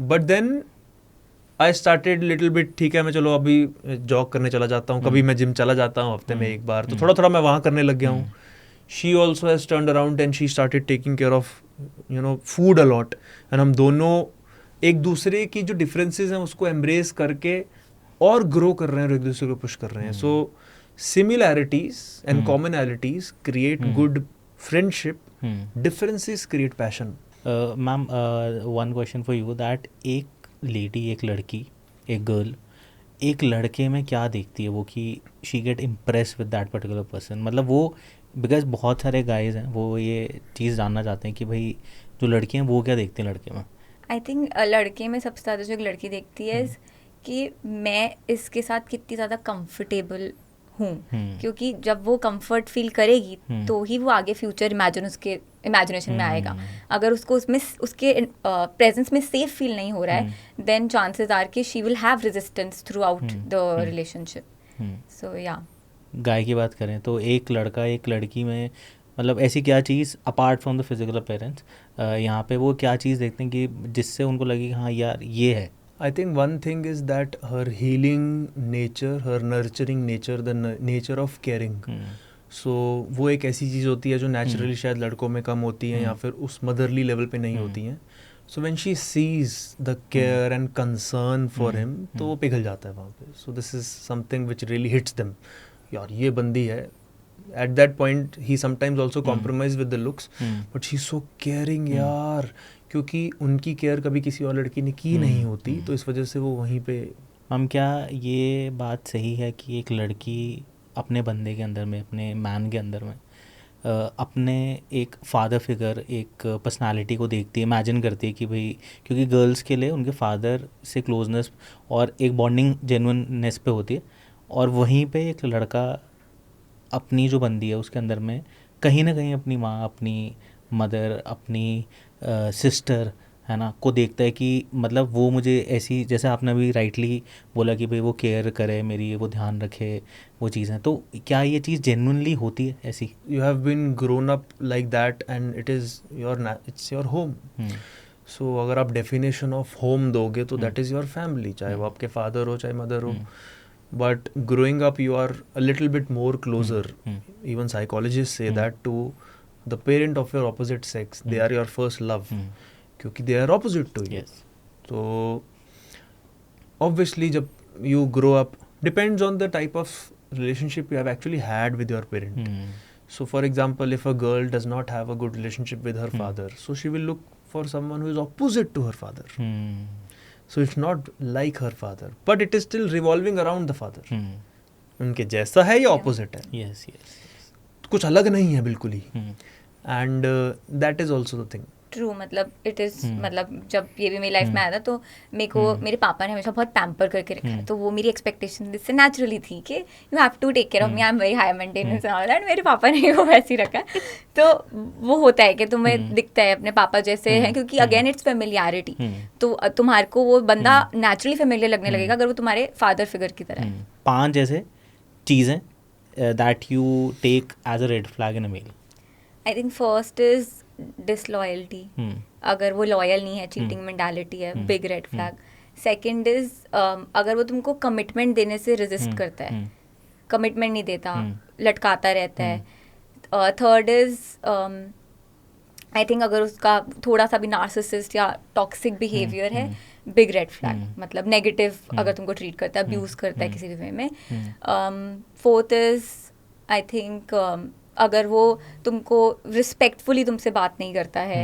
But then I started little bit, ठीक है मैं चलो अभी जॉग करने चला जाता हूँ, कभी मैं जिम चला जाता हूँ हफ्ते में एक बार, तो थोड़ा थोड़ा मैं वहाँ करने लग गया हूँ. She also has turned around and she started taking care of food a lot. And हम दोनों एक दूसरे की जो डिफरेंसेस हैं उसको एम्ब्रेस करके और ग्रो कर रहे हैं और एक दूसरे को पुश कर रहे हैं. So similarities and commonalities create good friendship, differences create passion. Ma'am, one question for you, that एक लेडी, एक लड़की, एक गर्ल एक लड़के में क्या देखती है वो कि she get impress with that particular person? मतलब वो, बिकॉज बहुत सारे गाइज हैं वो ये चीज़ जानना चाहते हैं कि भाई जो लड़के हैं वो क्या देखते हैं लड़के में. आई थिंक लड़के में सबसे ज़्यादा जो एक लड़की देखती है कि मैं इसके साथ कितनी ज़्यादा कंफर्टेबल हूँ, क्योंकि जब वो कंफर्ट फील करेगी तो ही वो आगे फ्यूचर इमेजिनेशन में आएगा. अगर उसको उसमें उसके प्रेजेंस में सेफ फील नहीं हो रहा है, देन चांसेस आर कि she will have resistance throughout the relationship. So yeah, guy की बात करें तो एक लड़का एक लड़की में मतलब ऐसी क्या चीज़ apart from the physical appearance, यहाँ पे वो क्या चीज़ देखते हैं कि जिससे उनको लगे हाँ यार ये है. I think one thing is that her healing nature, her nurturing nature, the nature of caring. So वो एक ऐसी चीज़ होती है जो नेचुरली शायद लड़कों में कम होती है या फिर उस मदरली लेवल पे नहीं होती हैं. So when she sees the care and concern for him, तो वो पिघल जाता है वहाँ पे. So this is something which really hits them. यार ये बंदी है. At that point he sometimes also compromise with the looks, but she's so caring यार, क्योंकि उनकी केयर कभी किसी और लड़की ने की नहीं होती, तो इस वजह से वो वहीं पे. हम क्या ये बात सही है कि एक लड़की अपने बंदे के अंदर में, अपने मैन के अंदर में अपने एक फादर फिगर, एक पर्सनालिटी को देखती है, इमेजिन करती है कि भाई, क्योंकि गर्ल्स के लिए उनके फादर से क्लोजनेस और एक बॉन्डिंग जेन्युइननेस पे होती है, और वहीं पे एक लड़का अपनी जो बंदी है उसके अंदर में कहीं ना कहीं अपनी माँ, अपनी मदर, अपनी सिस्टर है ना को देखता है कि मतलब वो मुझे ऐसी, जैसे आपने अभी राइटली बोला कि भाई वो केयर करे मेरी, वो ध्यान रखे, वो चीज़ें. तो क्या ये चीज़ जेन्युइनली होती है ऐसी? You have been grown up like that and it's your home. So अगर आप डेफिनेशन ऑफ होम दोगे तो दैट इज़ योर फैमिली, चाहे वो आपके फादर हो चाहे मदर हो. But growing up, you are a little bit more closer. Even psychologists say that to the parent of your opposite sex. They are your first love. क्योंकि they are opposite to you. Yes. So, obviously, जब you grow up, depends on the type of relationship you have actually had with your parent. So, for example, if a girl does not have a good relationship with her father, so she will look for someone who is opposite to her father. So it's not like her father, but it is still revolving around the father. उनके जैसा है या opposite है? Yes, yes. कुछ अलग नहीं है बिल्कुल ही. And that is also the thing. True, मतलब इट इज़, मतलब जब ये भी मेरी लाइफ में आया था तो मेरे को मेरे पापा ने हमेशा बहुत पैम्पर करके रखा है, तो वो मेरी एक्सपेक्टेशन इससे नेचुरली थी कि you have to take care of me, I am very high maintenance and all that. मेरे पापा ने वो वैसे ही रखा है, तो वो होता है कि तुम्हें दिखता है अपने पापा जैसे हैं, क्योंकि अगेन इट्स फेमिलियरिटी. तो तुम्हारे को वो बंदा नेचुरली फेमिलियर लगने लगेगा अगर वो तुम्हारे फादर फिगर की तरह है. 5 जैसे चीज़ें that you take as a red flag in a male. I think first is disloyalty. अगर वो लॉयल नहीं है, चीटिंग मेंटालिटी है, big red flag. Second is अगर वो तुमको कमिटमेंट देने से रेजिस्ट करता है, कमिटमेंट नहीं देता, लटकाता रहता है. थर्ड इज आई थिंक अगर उसका थोड़ा सा भी नार्सिसिस्ट या टॉक्सिक बिहेवियर है, बिग रेड फ्लैग. मतलब नेगेटिव अगर तुमको ट्रीट करता है, अब्यूज करता है किसी भी वे में. फोर्थ इज आई थिंक अगर वो तुमको रिस्पेक्टफुली तुमसे बात नहीं करता है,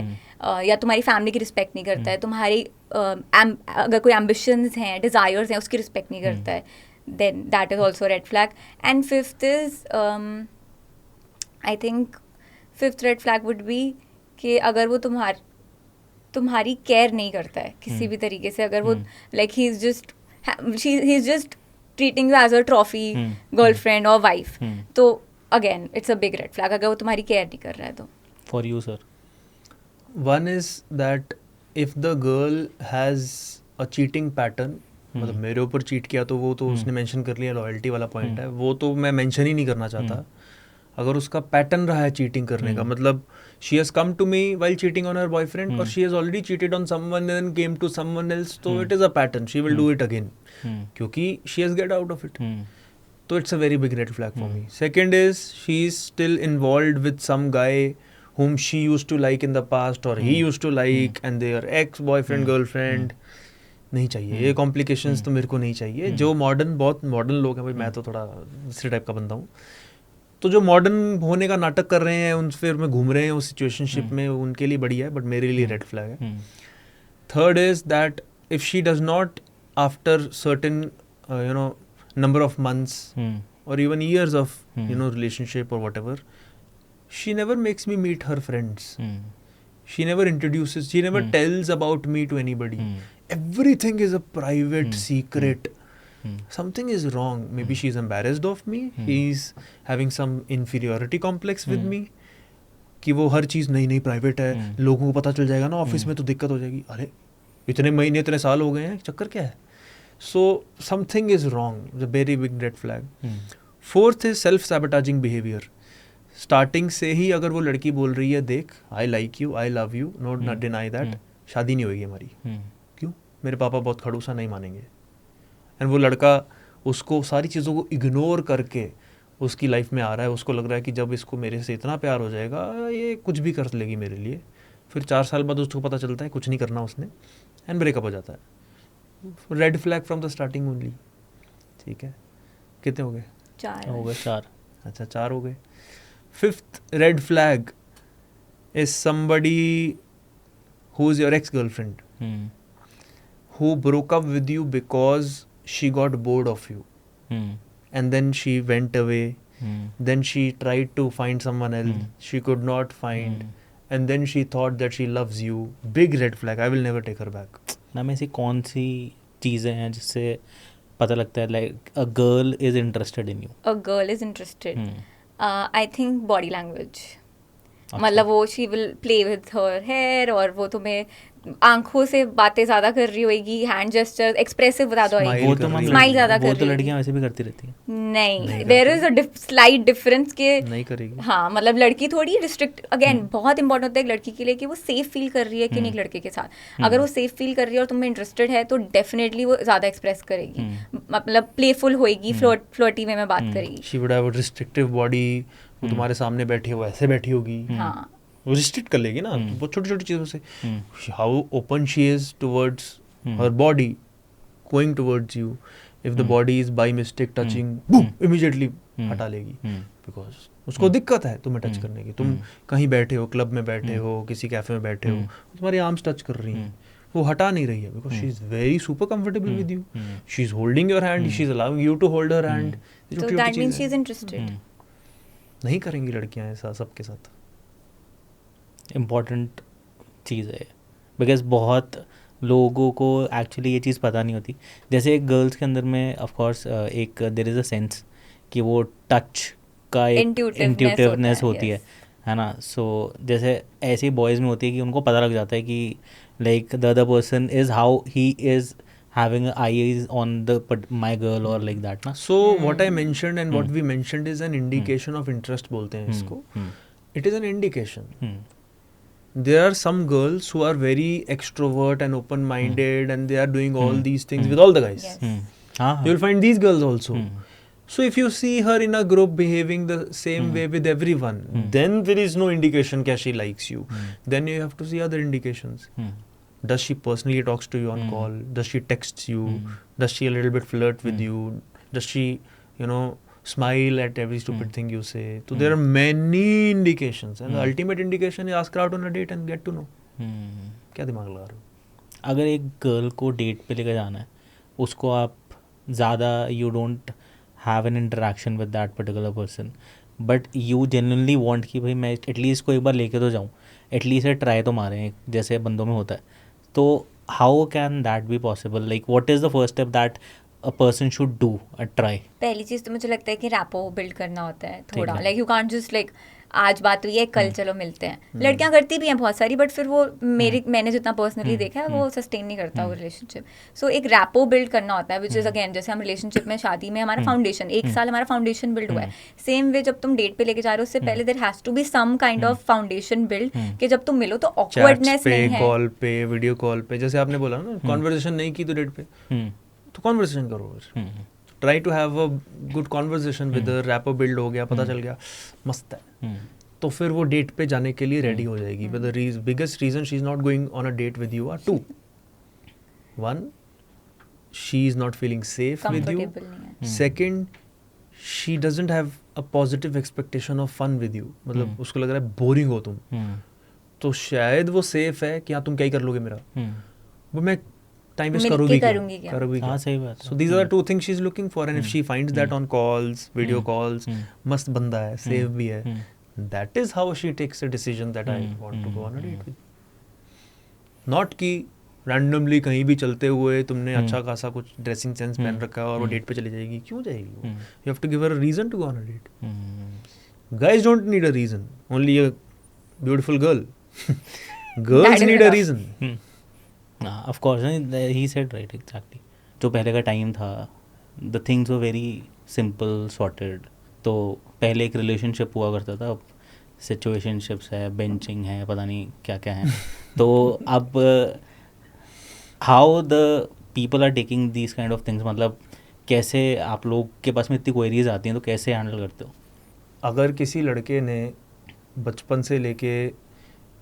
या तुम्हारी फैमिली की रिस्पेक्ट नहीं करता है, तुम्हारी अगर कोई एम्बिशंस हैं, डिज़ायर्स हैं, उसकी रिस्पेक्ट नहीं करता है, then that is also red flag. And fifth is I think fifth red flag would be कि अगर वो तुम्हारी केयर नहीं करता है किसी भी तरीके से, अगर वो like he is just treating you as a trophy girlfriend और वाइफ, तो again it's a big red flag अगर वो तुम्हारी केयर नहीं कर रहा है तो. For you sir? One is that if the girl has a cheating pattern, मतलब मेरे ऊपर चीट किया तो वो तो उसने मेंशन कर लिया, लॉयल्टी वाला पॉइंट है, वो तो मैं मेंशन ही नहीं करना चाहता. अगर उसका पैटर्न रहा है चीटिंग करने का, मतलब she has come to me while cheating on her boyfriend और she has already cheated on someone and came to someone else, तो it is a pattern, she will do it again क्योंकि she has get out of it. तो it's a very big red flag for me. Second is she is still involved with some guy whom she used to like in the past or he used to like and their ex boyfriend girlfriend. नहीं चाहिए ये complications, तो मेरे को नहीं चाहिए. जो बहुत मॉडर्न लोग हैं, भाई मैं तो थोड़ा दूसरे टाइप का बंदा हूँ, तो जो मॉडर्न होने का नाटक कर रहे हैं उन फिर में घूम रहे हैं उस सिचुएशनशिप में, उनके लिए बढ़िया है, बट मेरे लिए रेड फ्लैग है. Third is that if she does not after certain number of months or even years of relationship or whatever, she never makes me meet her friends. She never introduces, she never tells about me to anybody. Everything is a private secret. Something is wrong. Maybe she's embarrassed of me. He's having some inferiority complex with me. कि वो हर चीज़ नहीं private है, लोगों को पता चल जाएगा ना ऑफिस में तो दिक्कत हो जाएगी. अरे इतने महीने इतने साल हो गए हैं, चक्कर क्या है? So something is wrong. It's a very big red flag. Fourth is self-sabotaging behavior. Starting से ही अगर वो लड़की बोल रही है, देख I like you, I love you, not deny that, शादी नहीं होगी हमारी. क्यों? मेरे पापा बहुत खड़ूसा, नहीं मानेंगे. एंड वो लड़का उसको सारी चीज़ों को इग्नोर करके उसकी लाइफ में आ रहा है, उसको लग रहा है कि जब इसको मेरे से इतना प्यार हो जाएगा ये कुछ भी कर लेगी मेरे लिए. फिर 4 साल बाद उसको पता चलता है कुछ नहीं करना उसने, एंड ब्रेकअप हो जाता है. Red flag from the starting only. ठीक है, कितने हो गए? 4 हो गए 4. अच्छा 4 हो गए. Fifth red flag is somebody who is your ex girlfriend who broke up with you because she got bored of you, and then she went away, then she tried to find someone else, she could not find, and then she thought that she loves you. Big red flag. I will never take her back. Ma'am ऐसी कौन सी चीज़ें हैं जिससे पता लगता है like a girl is interested in you? A girl is interested, I think body language. मतलब वो she will play with her hair, और वो तुम्हें आंखों से बातें ज्यादा कर रही होगी, हैंड जेस्चर एक्सप्रेसिव बता दो, वो तो स्माइल ज्यादा कर वो रही तो होगी. लड़कियां वैसे भी करती रहती हैं. नहीं, there is a slight difference के नहीं करेगी. हाँ, मतलब लड़की थोड़ी रिस्ट्रिक्ट, अगेन बहुत इंपॉर्टेंट होता है एक लड़की के लिए कि वो सेफ फील कर रही है कि नहीं एक लड़के के साथ. अगर वो सेफ फील कर रही है और तुम्हें इंटरेस्टेड है तो डेफिनेटली वो ज्यादा एक्सप्रेस करेगी, मतलब प्लेफुल होएगी, फ्लर्टी वे में बात करेगी. She would have a restrictive body. वो तुम्हारे सामने बैठी हो ऐसे बैठी होगी, हाँ, वो रिस्ट्रिक्ट कर लेगी ना बहुत छोटी छोटी चीज़ों से. How open she is towards her body going towards you. If the body is by mistake touching, boom immediately हटा लेगी, बिकॉज उसको दिक्कत है तुम्हें टच करने की. तुम कहीं बैठे हो, क्लब में बैठे हो, किसी कैफे में बैठे हो, तुम्हारी आर्म्स टच कर रही हैं, वो हटा नहीं रही है because she is very super comfortable with you. She is holding your hand, she is allowing you to hold her hand. तो that means she is interested. नहीं करेंगी लड़कियां ऐसा सबके साथ. इम्पॉर्टेंट चीज़ है बिकॉज बहुत लोगों को एक्चुअली ये चीज़ पता नहीं होती. जैसे एक गर्ल्स के अंदर में ऑफ कोर्स एक देयर इज़ अ सेंस कि वो टच का एक इंट्यूटिवनेस होती है ना. सो जैसे ऐसे बॉयज़ में होती है कि उनको पता लग जाता है कि like the other person is how he is having eyes on my girl or like that na. So what I mentioned and what we mentioned is an indication of interest बोलते हैं इसको. It is an indication. There are some girls who are very extrovert and open-minded and they are doing all these things with all the guys. You will find these girls also. So if you see her in a group behaving the same way with everyone, then there is no indication that she likes you. Then you have to see other indications. Does she personally talks to you on call? Does she texts you? Does she a little bit flirt with you? Does she, smile at every stupid thing you say? So there are many indications, and the ultimate indication is ask her out on a date and get to know. क्या दिमाग लगा रहे हो? अगर एक girl को date पे लेकर जाना है, उसको आप ज़्यादा you don't have an interaction with that particular person, but you genuinely want कि भाई मैं एटलीस्ट को एक बार लेके तो जाऊँ, एटलीस्ट ट्राई तो मारें, जैसे बंदों में होता है. तो how can that be possible? Like what is the first step that a person should do a try? पहली चीज़ तो मुझे लगता है कि रैपो बिल्ड करना होता है ठीक थोड़ा. है. Like you can't just like आज बात हुई है कल चलो मिलते हैं. लड़कियां करती भी हैं बहुत सारी, बट फिर वो मैंने जितना पर्सनली देखा है वो सस्टेन नहीं करता वो रिलेशनशिप. सो एक रैपो बिल्ड करना होता है, विच इज अगेन जैसे हम रिलेशनशिप में शादी में हमारा फाउंडेशन, एक साल हमारा फाउंडेशन बिल्ड हुआ है. सेम वे जब तुम डेट पे लेके जा रहे हो उससे पहले there has to be some kind of foundation build कि जब तुम मिलो तो ऑकवर्डनेस चैट्स पे, नहीं है. कॉल पे, वीडियो कॉल पे, जैसे आपने बोला ना कॉन्वर्सेशन नहीं की तो डेट पे, तो कॉन्वर्सेशन करो. Try to have a good conversation with rapport build हो गया, पता चल गया मस्त है, तो फिर वो डेट पे जाने के लिए रेडी हो जाएगी. But the biggest reason she is not going on a date with you are 2. 1, she is not feeling safe with you. Comfortable नहीं है. Second, she doesn't have a positive expectation of fun with you. मतलब उसको लग रहा है boring हो तुम, तो शायद वो सेफ है कि हाँ तुम क्या ही कर लोगे मेरा, वो मैं टाइम वेस्ट मिलके करूँगी करूंगी क्या? हाँ सही बात So these are the two things she is looking for, and if she finds that on calls, video calls, मस्त बंदा है, safe भी है, that is how she takes a decision that I want to go on a date with. Not कि randomly कहीं भी चलते हुए तुमने अच्छा खासा कुछ ड्रेसिंग सेंस पहन रखा है और वो डेट पे चली जाएगी. क्यों जाएगी वो? You have to give her a reason to go on a date. Guys don't need a reason, only a beautiful girl. Girls That is need a enough. reason. Of course he said right exactly. जो पहले का time था, the things were very simple sorted. तो पहले एक relationship हुआ करता था, अब सिचुएशनशिप्स है, बेंचिंग है, पता नहीं क्या क्या है. तो अब how the people are taking these kind of things, मतलब कैसे आप लोग के पास में इतनी क्वेरीज आती हैं तो कैसे हैंडल करते हो? अगर किसी लड़के ने बचपन से लेके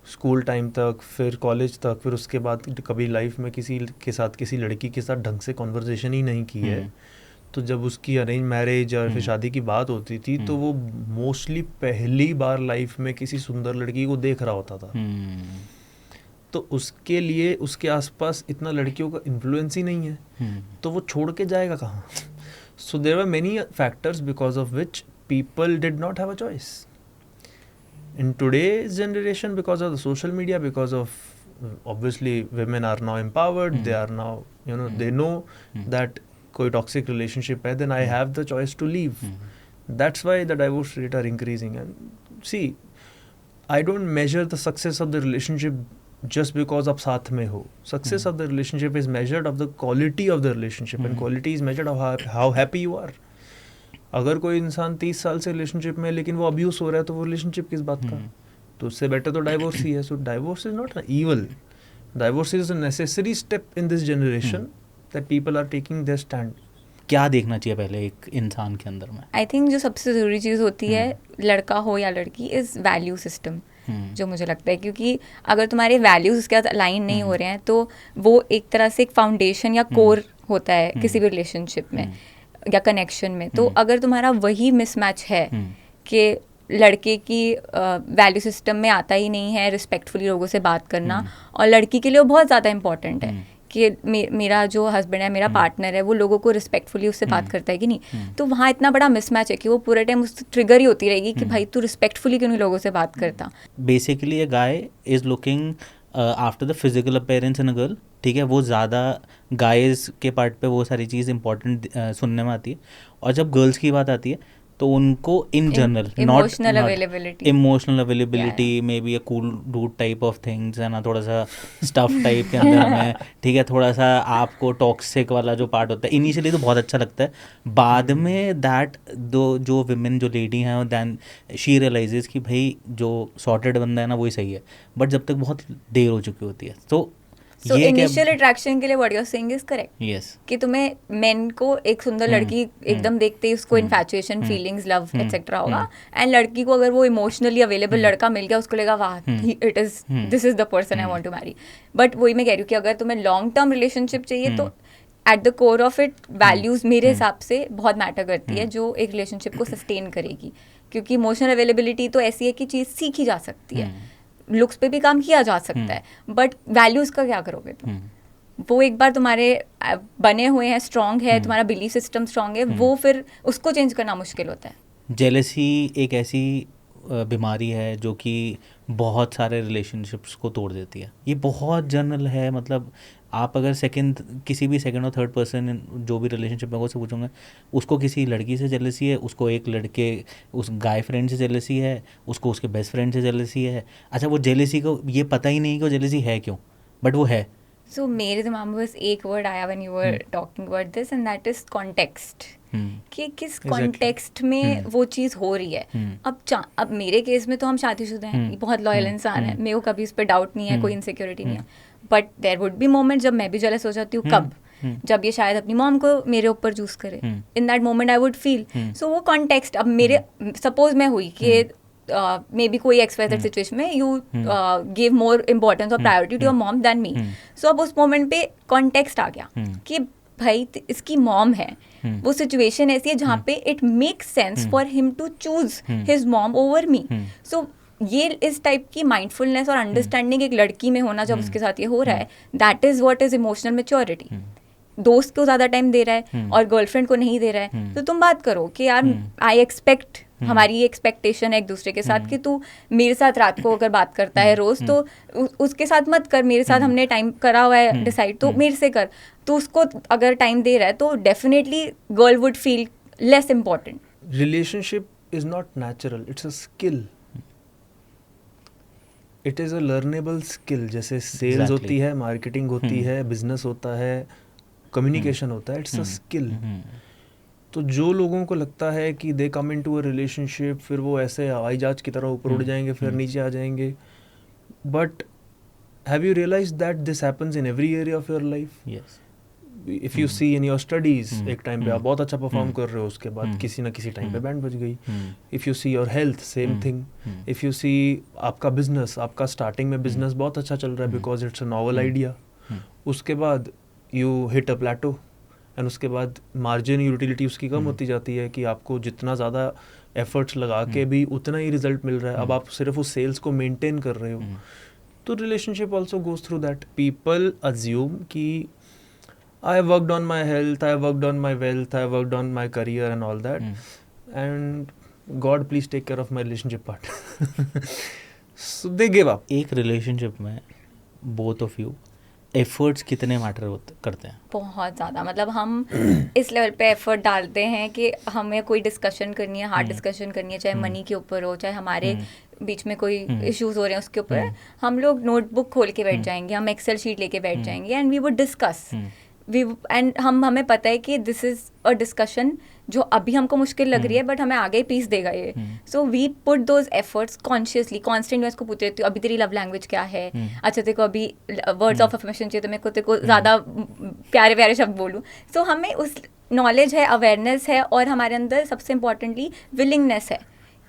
स्कूल टाइम तक, फिर कॉलेज तक, फिर उसके बाद कभी लाइफ में किसी के साथ, किसी लड़की के साथ ढंग से कॉन्वर्जेशन ही नहीं की है, तो जब उसकी अरेंज मैरिज और फिर शादी की बात होती थी तो वो मोस्टली पहली बार लाइफ में किसी सुंदर लड़की को देख रहा होता था. तो उसके लिए उसके आसपास इतना लड़कियों का इन्फ्लुएंस ही नहीं है, तो वो छोड़ के जाएगा कहाँ? So there were many factors because of which people did not have a choice. In today's generation, because of the social media, because of obviously women are now empowered, they are now, they know that koi toxic relationship hai, then I have the choice to leave. That's why the divorce rate are increasing. And see, I don't measure the success of the relationship just because आप साथ में हो. Success of the relationship is measured of the quality of the relationship, and quality is measured of how happy you are. अगर कोई इंसान 30 साल से relationship में है लेकिन वो अब्यूज हो रहा है तो वो रिलेशनशिप किस बात का? तो उससे बेटर तो डाइवोर्स ही है. So divorce is not evil, divorce is a necessary step in this generation that people are taking their stand. क्या देखना चाहिए पहले एक इंसान के अंदर में? आई थिंक जो सबसे ज़रूरी चीज़ होती है लड़का हो या लड़की, इज़ वैल्यू सिस्टम, जो मुझे लगता है. क्योंकि अगर तुम्हारे वैल्यूज़ उसके साथ अलाइन नहीं हो रहे हैं तो वो एक तरह से एक फाउंडेशन या कोर होता है किसी भी रिलेशनशिप में या कनेक्शन में. तो अगर तुम्हारा वही मिसमैच है कि लड़के की वैल्यू सिस्टम में आता ही नहीं है रिस्पेक्टफुली लोगों से बात करना, और लड़की के लिए वो बहुत ज़्यादा इंपॉर्टेंट है कि मेरा जो हस्बैंड है, मेरा पार्टनर है, वो लोगों को रिस्पेक्टफुली उससे बात करता है कि नहीं, तो वहाँ इतना बड़ा मिसमैच है कि वो पूरे टाइम उस ट्रिगर ही होती रहेगी कि भाई तू रिस्पेक्टफुली क्यों नहीं लोगों से बात करता. Basically a guy is looking after the physical appearance in a girl. ठीक है, वो ज़्यादा गाइज के पार्ट पे वो सारी चीज़ इंपॉर्टेंट सुनने में आती है. और जब गर्ल्स की बात आती है तो उनको in general emotional availability may be a cool dude type of things है ना, थोड़ा सा स्टफ टाइप के अंदर में. ठीक है, थोड़ा सा आपको टॉक्सिक वाला जो पार्ट होता है इनिशियली तो बहुत अच्छा लगता है, बाद में दैट जो विमेन जो लेडी हैं दैन शी रियलाइजेज कि भाई जो सॉर्टेड बंदा है ना वही सही है. बट जब तक बहुत देर हो चुकी होती है तो सो इनिशियल अट्रैक्शन के लिए what you are saying is correct. Yes, कि तुम्हें मेन को एक सुंदर लड़की एकदम देखते ही उसको इन्फैचुएशन, फीलिंग्स, लव एक्सेट्रा होगा, एंड लड़की को अगर वो इमोशनली अवेलेबल लड़का मिल गया उसको लगेगा वाह it is this is the person I want to marry. But वही मैं कह रही हूँ कि अगर तुम्हें लॉन्ग टर्म रिलेशनशिप चाहिए तो at the core of it values मेरे हिसाब से बहुत मैटर करती है जो एक रिलेशनशिप को सस्टेन करेगी. क्योंकि इमोशनल अवेलेबिलिटी तो ऐसी है कि चीज़ सीखी जा सकती है, लुक्स पे भी काम किया जा सकता है, बट वैल्यूज़ का क्या करोगे तुम? वो एक बार तुम्हारे बने हुए हैं, स्ट्रांग है, तुम्हारा बिलीफ सिस्टम स्ट्रांग है, वो फिर उसको चेंज करना मुश्किल होता है. जेलेसी एक ऐसी बीमारी है जो कि बहुत सारे रिलेशनशिप्स को तोड़ देती है। ये बहुत जनरल है, मतलब आप अगर किसी भी सेकंड और थर्ड पर्सन जो भी रिलेशनशिप में उससे पूछोगे, उसको किसी लड़की से जेलसी है, उसको एक लड़के उस गाय फ्रेंड से जेलसी है, उसको उसके बेस्ट फ्रेंड से जेलसी है। अच्छा, वो जेलसी को ये पता ही नहीं कि वो जेलसी है क्यों, बट वो है। सो मेरे दिमाग में बस एक वर्ड आया when you were talking about this, and that is context. कि किस कॉन्टेक्स्ट में वो चीज़ हो रही है। अब मेरे केस में तो हम शादीशुदा हैं, बहुत लॉयल इंसान है, मेरे को कभी उस पर डाउट नहीं है, कोई इनसिक्योरिटी नहीं है। But there would be moment जब मैं भी जेलस हो जाती हूँ। कब? जब ये शायद अपनी मॉम को मेरे ऊपर चूज करे, in that moment I would feel. So वो कॉन्टेक्स्ट, अब मेरे सपोज मैं हुई कि मे बी कोई XYZ सिचुएशन में यू गिव मोर इम्पोर्टेंस और priority to your mom than me. So अब उस मोमेंट पे कॉन्टेक्स्ट आ गया कि भाई इसकी मॉम है, वो सिचुएशन ऐसी है जहाँ पे it makes sense for him to choose his mom over me. So ये इस टाइप की माइंडफुलनेस और अंडरस्टैंडिंग एक लड़की में होना जब उसके साथ ये हो रहा है, that is what is emotional maturity. दोस्त को ज़्यादा टाइम दे रहा है और गर्लफ्रेंड को नहीं दे रहा है, तो तुम बात करो कि यार आई एक्सपेक्ट, हमारी ये एक्सपेक्टेशन है एक दूसरे के साथ कि तू मेरे साथ रात को अगर बात करता है रोज, तो उसके साथ मत कर, मेरे साथ हमने टाइम करा हुआ है डिसाइड, तो मेरे से कर। तो उसको अगर टाइम दे रहा है तो definitely girl would feel less important. Relationship is not natural, it's a skill, it is a learnable skill. जैसे सेल्स होती है, मार्केटिंग होती है, बिजनेस होता है, कम्युनिकेशन होता है, इट्स अ स्किल। तो जो लोगों को लगता है कि दे कम इन टू अ रिलेशनशिप, फिर वो ऐसे हवाई जहाज की तरह ऊपर उड़ जाएंगे फिर नीचे आ जाएंगे, but have you realize that this happens in every area of your life? Yes. If you see in your studies, एक टाइम पे आप बहुत अच्छा परफॉर्म कर रहे हो, उसके बाद किसी ना किसी टाइम पे बैंड बज गई। If you see your health, same thing. If you see आपका बिजनेस, आपका स्टार्टिंग में बिजनेस बहुत अच्छा चल रहा है because it's a novel idea, उसके बाद you hit a plateau and उसके बाद मार्जिन यूटिलिटी उसकी कम होती जाती है कि आपको जितना ज़्यादा एफर्ट्स लगा के भी उतना ही रिजल्ट मिल रहा है। अब आप सिर्फ उस सेल्स को मेंटेन कर रहे हो। तो relationship also goes through that. People assume कि I have worked on my health, I have worked on my wealth, I have worked on my career and all that. And God, please take care of my relationship part. So they give up. एक relationship में both of you efforts कितने matter करते हैं? बहुत ज़्यादा, मतलब हम इस लेवल पे एफर्ट डालते हैं कि हमें कोई डिस्कशन करनी है, हार्ड डिस्कशन करनी है, चाहे मनी के ऊपर हो, चाहे हमारे बीच में कोई इश्यूज हो रहे हैं उसके ऊपर, हम लोग नोटबुक खोल के बैठ जाएंगे, हम एक्सेल शीट लेके बैठ जाएंगे and we would discuss. And हमें पता है कि दिस इज़ अ डिस्कशन जो अभी हमको मुश्किल लग रही है बट हमें आगे पीस देगा ये। So we put those efforts consciously, constant. मैं इसको पूछ रही हूँ अभी तेरी लव लैंग्वेज क्या है, अच्छा तेरे को अभी वर्ड्स ऑफ अफर्मेशन चाहिए तो मैं को तेरे को ज़्यादा प्यारे प्यारे शब्द बोलूँ। सो हमें उस नॉलेज है, अवेयरनेस है और हमारे अंदर सबसे इम्पॉर्टेंटली विलिंगनेस है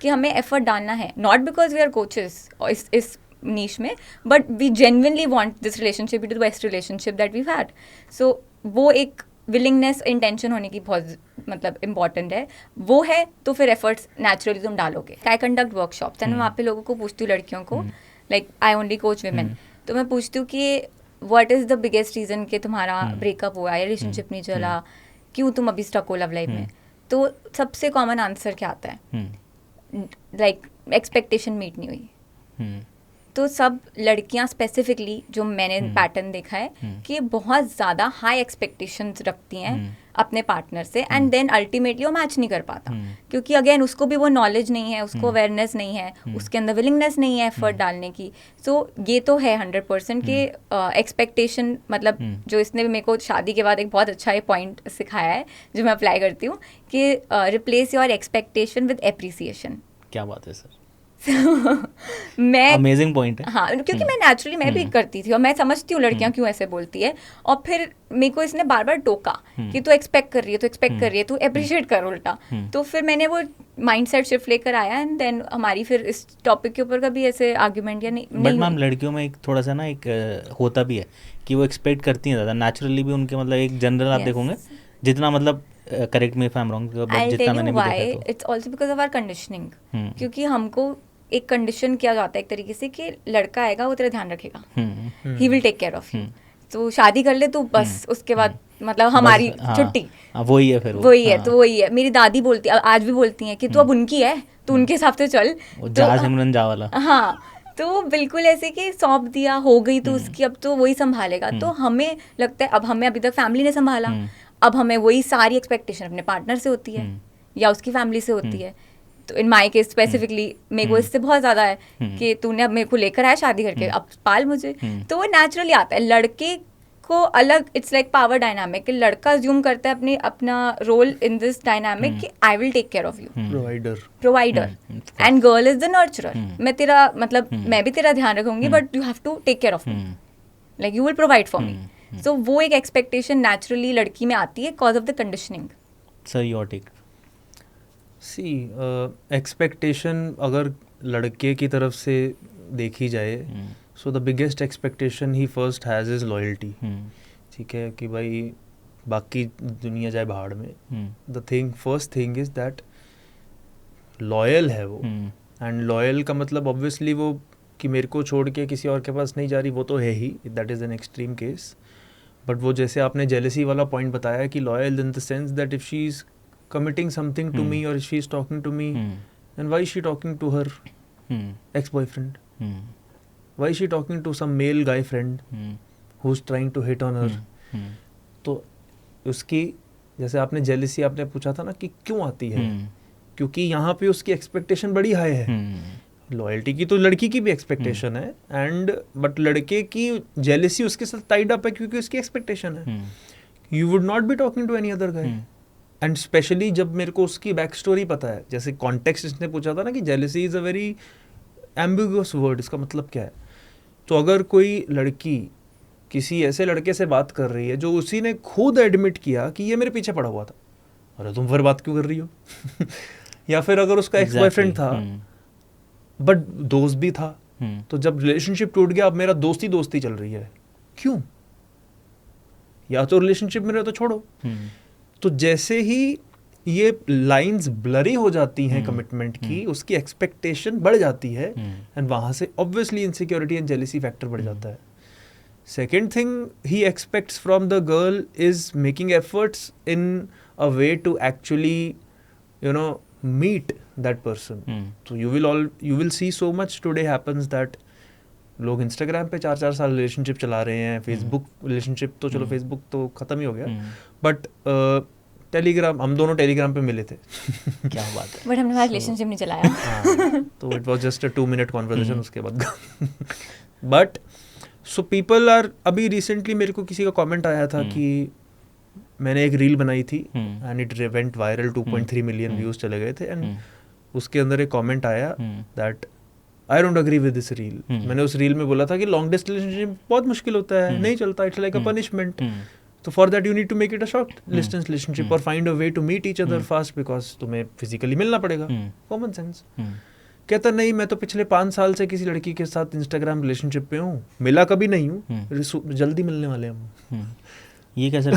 कि हमें एफर्ट डालना है, not because we are coaches इस नीश में, but we genuinely want this relationship to the best relationship that we had. So वो एक विलिंगनेस, इंटेंशन होने की बहुत मतलब इम्पॉर्टेंट है। वो है तो फिर एफर्ट्स नेचुरली तुम डालोगे। आई कंडक्ट वर्कशॉप्स एंड मैं वहाँ पे लोगों को पूछती हूँ, लड़कियों को, like I only coach women, तो मैं पूछती हूँ कि what is the biggest reason कि तुम्हारा ब्रेकअप हुआ या रिलेशनशिप नहीं चला, क्यों तुम अभी स्टक हो लव लाइफ में? तो सबसे कॉमन आंसर क्या आता है? लाइक एक्सपेक्टेशन मीट नहीं हुई। तो सब लड़कियां स्पेसिफिकली जो मैंने पैटर्न देखा है कि बहुत ज़्यादा हाई एक्सपेक्टेशंस रखती हैं अपने पार्टनर से एंड देन अल्टीमेटली वो मैच नहीं कर पाता, क्योंकि अगेन उसको भी वो नॉलेज नहीं है, उसको अवेयरनेस नहीं है, उसके अंदर विलिंगनेस नहीं है एफर्ट डालने की। सो ये तो है 100% कि एक्सपेक्टेशन, मतलब जो इसने मेरे को शादी के बाद एक बहुत अच्छा ये पॉइंट सिखाया है जो मैं अप्लाई करती हूँ कि replace your expectation with appreciation. क्या बात है सर, मैं अमेजिंग पॉइंट है। हाँ, क्योंकि मैं नेचुरली मैं भी करती थी और मैं समझती हूँ लड़कियां क्यों ऐसे बोलती है। और फिर मेरे को इसने बार बार टोका कि तू एक्सपेक्ट कर रही है, तू एक्सपेक्ट कर रही है, तू अप्रिशिएट कर उल्टा। तो फिर मैंने वो माइंडसेट शिफ्ट लेकर आया एंड देन हमारी फिर इस टॉपिक के ऊपर कभी ऐसे आर्ग्यूमेंट या नहीं। बट मैम लड़कियों में एक थोड़ा सा ना एक होता भी है कि वो एक्सपेक्ट करती हैं ज़्यादा, नेचुरली भी उनके मतलब एक जनरल आप देखोगे जितना मतलब correct me if I am wrong, जितना मैंने भी देखा तो it's also because of our conditioning. क्योंकि हमको एक कंडीशन किया जाता है एक तरीके से कि लड़का आएगा वो तेरा ध्यान रखेगा, he will take care of you, तो शादी कर ले तो बस उसके बाद मतलब हमारी बस, हाँ, छुट्टी वही है फिर वही है। हाँ, तो वही है, मेरी दादी बोलती आज भी बोलती हैं कि तू अब उनकी है, तो उनके हिसाब से चल। वो तो जा सिमरन जा वाला। हाँ, तो बिल्कुल ऐसे कि सौंप दिया, हो गई तो उसकी, अब तो वही संभालेगा। तो हमें लगता है अब हमें अभी तक फैमिली ने संभाला, अब हमें वही सारी एक्सपेक्टेशन अपने पार्टनर से होती है या उसकी फैमिली से होती है। तो इन माई केस स्पेसिफिकली मेरे को इससे बहुत ज़्यादा है कि तूने अब मेरे को लेकर आया शादी करके, अब पाल मुझे। तो वो नेचुरली आता है। लड़के को अलग, इट्स लाइक पावर डायनामिक कि लड़का अज्यूम करता है अपना रोल इन दिस डायनामिक कि I will take care of you, provider, and girl is the nurturer. मैं तेरा मतलब मैं भी तेरा ध्यान रखूंगी, but you have to take care of me, like you will provide for me. So वो एक एक्सपेक्टेशन नेचुरली लड़की में आती है cause of the conditioning. Sir your take. See expectation अगर लड़के की तरफ से देखी जाए, सो द बिगेस्ट एक्सपेक्टेशन ही फर्स्ट हैज़ इज़ लॉयल्टी। ठीक है कि भाई बाकी दुनिया जाए भाड़ में, the first thing is that loyal है वो। एंड लॉयल का मतलब ऑब्वियसली वो कि मेरे को छोड़ के किसी और के पास नहीं जा रही, वो तो है ही, that is an extreme case. But वो जैसे आपने जेलसी वाला पॉइंट बताया कि loyal in the sense that if she is committing something to me or she is talking to me, then why is she talking to her ex-boyfriend? Why is she talking to some male guy friend who's trying to hit on her? तो उसकी, जैसे आपने jealousy आपने पूछा था ना कि क्यों आती है, क्योंकि यहाँ पे उसकी एक्सपेक्टेशन बड़ी हाई है। लॉयल्टी की तो लड़की की भी एक्सपेक्टेशन है, एंड बट लड़के की जेलिसी उसके साथ टाइड अप है क्योंकि उसकी एक्सपेक्टेशन है। You would not be talking to any other guy. And specially जब मेरे को उसकी बैक स्टोरी पता है, जैसे कॉन्टेक्स्ट इसने पूछा था ना कि jealousy is a very ambiguous word, इसका मतलब क्या है। तो अगर कोई लड़की किसी ऐसे लड़के से बात कर रही है जो उसी ने खुद एडमिट किया कि ये मेरे पीछे पड़ा हुआ था, अरे तुम फिर बात क्यों कर रही हो या फिर अगर उसका एक्स बॉयफ्रेंड था बट दोस्त भी था, तो जब रिलेशनशिप टूट गया अब मेरा दोस्ती दोस्ती चल रही है, क्यों? या तो रिलेशनशिप में रहे तो छोड़ो। तो जैसे ही ये लाइंस ब्लरी हो जाती हैं कमिटमेंट की, उसकी एक्सपेक्टेशन बढ़ जाती है, एंड वहाँ से obviously insecurity and jealousy factor बढ़ जाता है। Second thing he expects from the girl is making efforts in a way to actually you know meet that person. तो you will see so much today happens that लोग Instagram पे 4-4 साल relationship चला रहे हैं, फेसबुक रिलेशनशिप तो चलो Facebook तो ख़त्म ही हो गया, बट टेलीग्राम, हम दोनों टेलीग्राम पे मिले थे क्या बात है, बट हमने रिलेशनशिप नहीं चलाया हाँ, तो it was just a 2-minute conversation उसके बाद बट सो पीपल आर, अभी रिसेंटली मेरे को किसी का कमेंट आया था कि मैंने एक रील बनाई थी and it went viral, 2.3 million views चले गए थे, एंड उसके अंदर एक कमेंट आया that I don't agree with this reel. मैंने उस रील में बोला था कि लॉन्ग डिस्टेंस रिलेशनशिप बहुत मुश्किल होता है, नहीं चलता, इट्स लाइक अ पनिशमेंट। तो for that you need to make it a short distance relationship और find a way to meet each other fast, because तुम्हें फिजिकली मिलना पड़ेगा, कॉमन सेंस। कहता नहीं, मैं तो पिछले 5 साल से किसी लड़की के साथ इंस्टाग्राम रिलेशनशिप पे हूँ, मिला कभी नहीं हूँ, जल्दी मिलने वाले हम। ये कैसे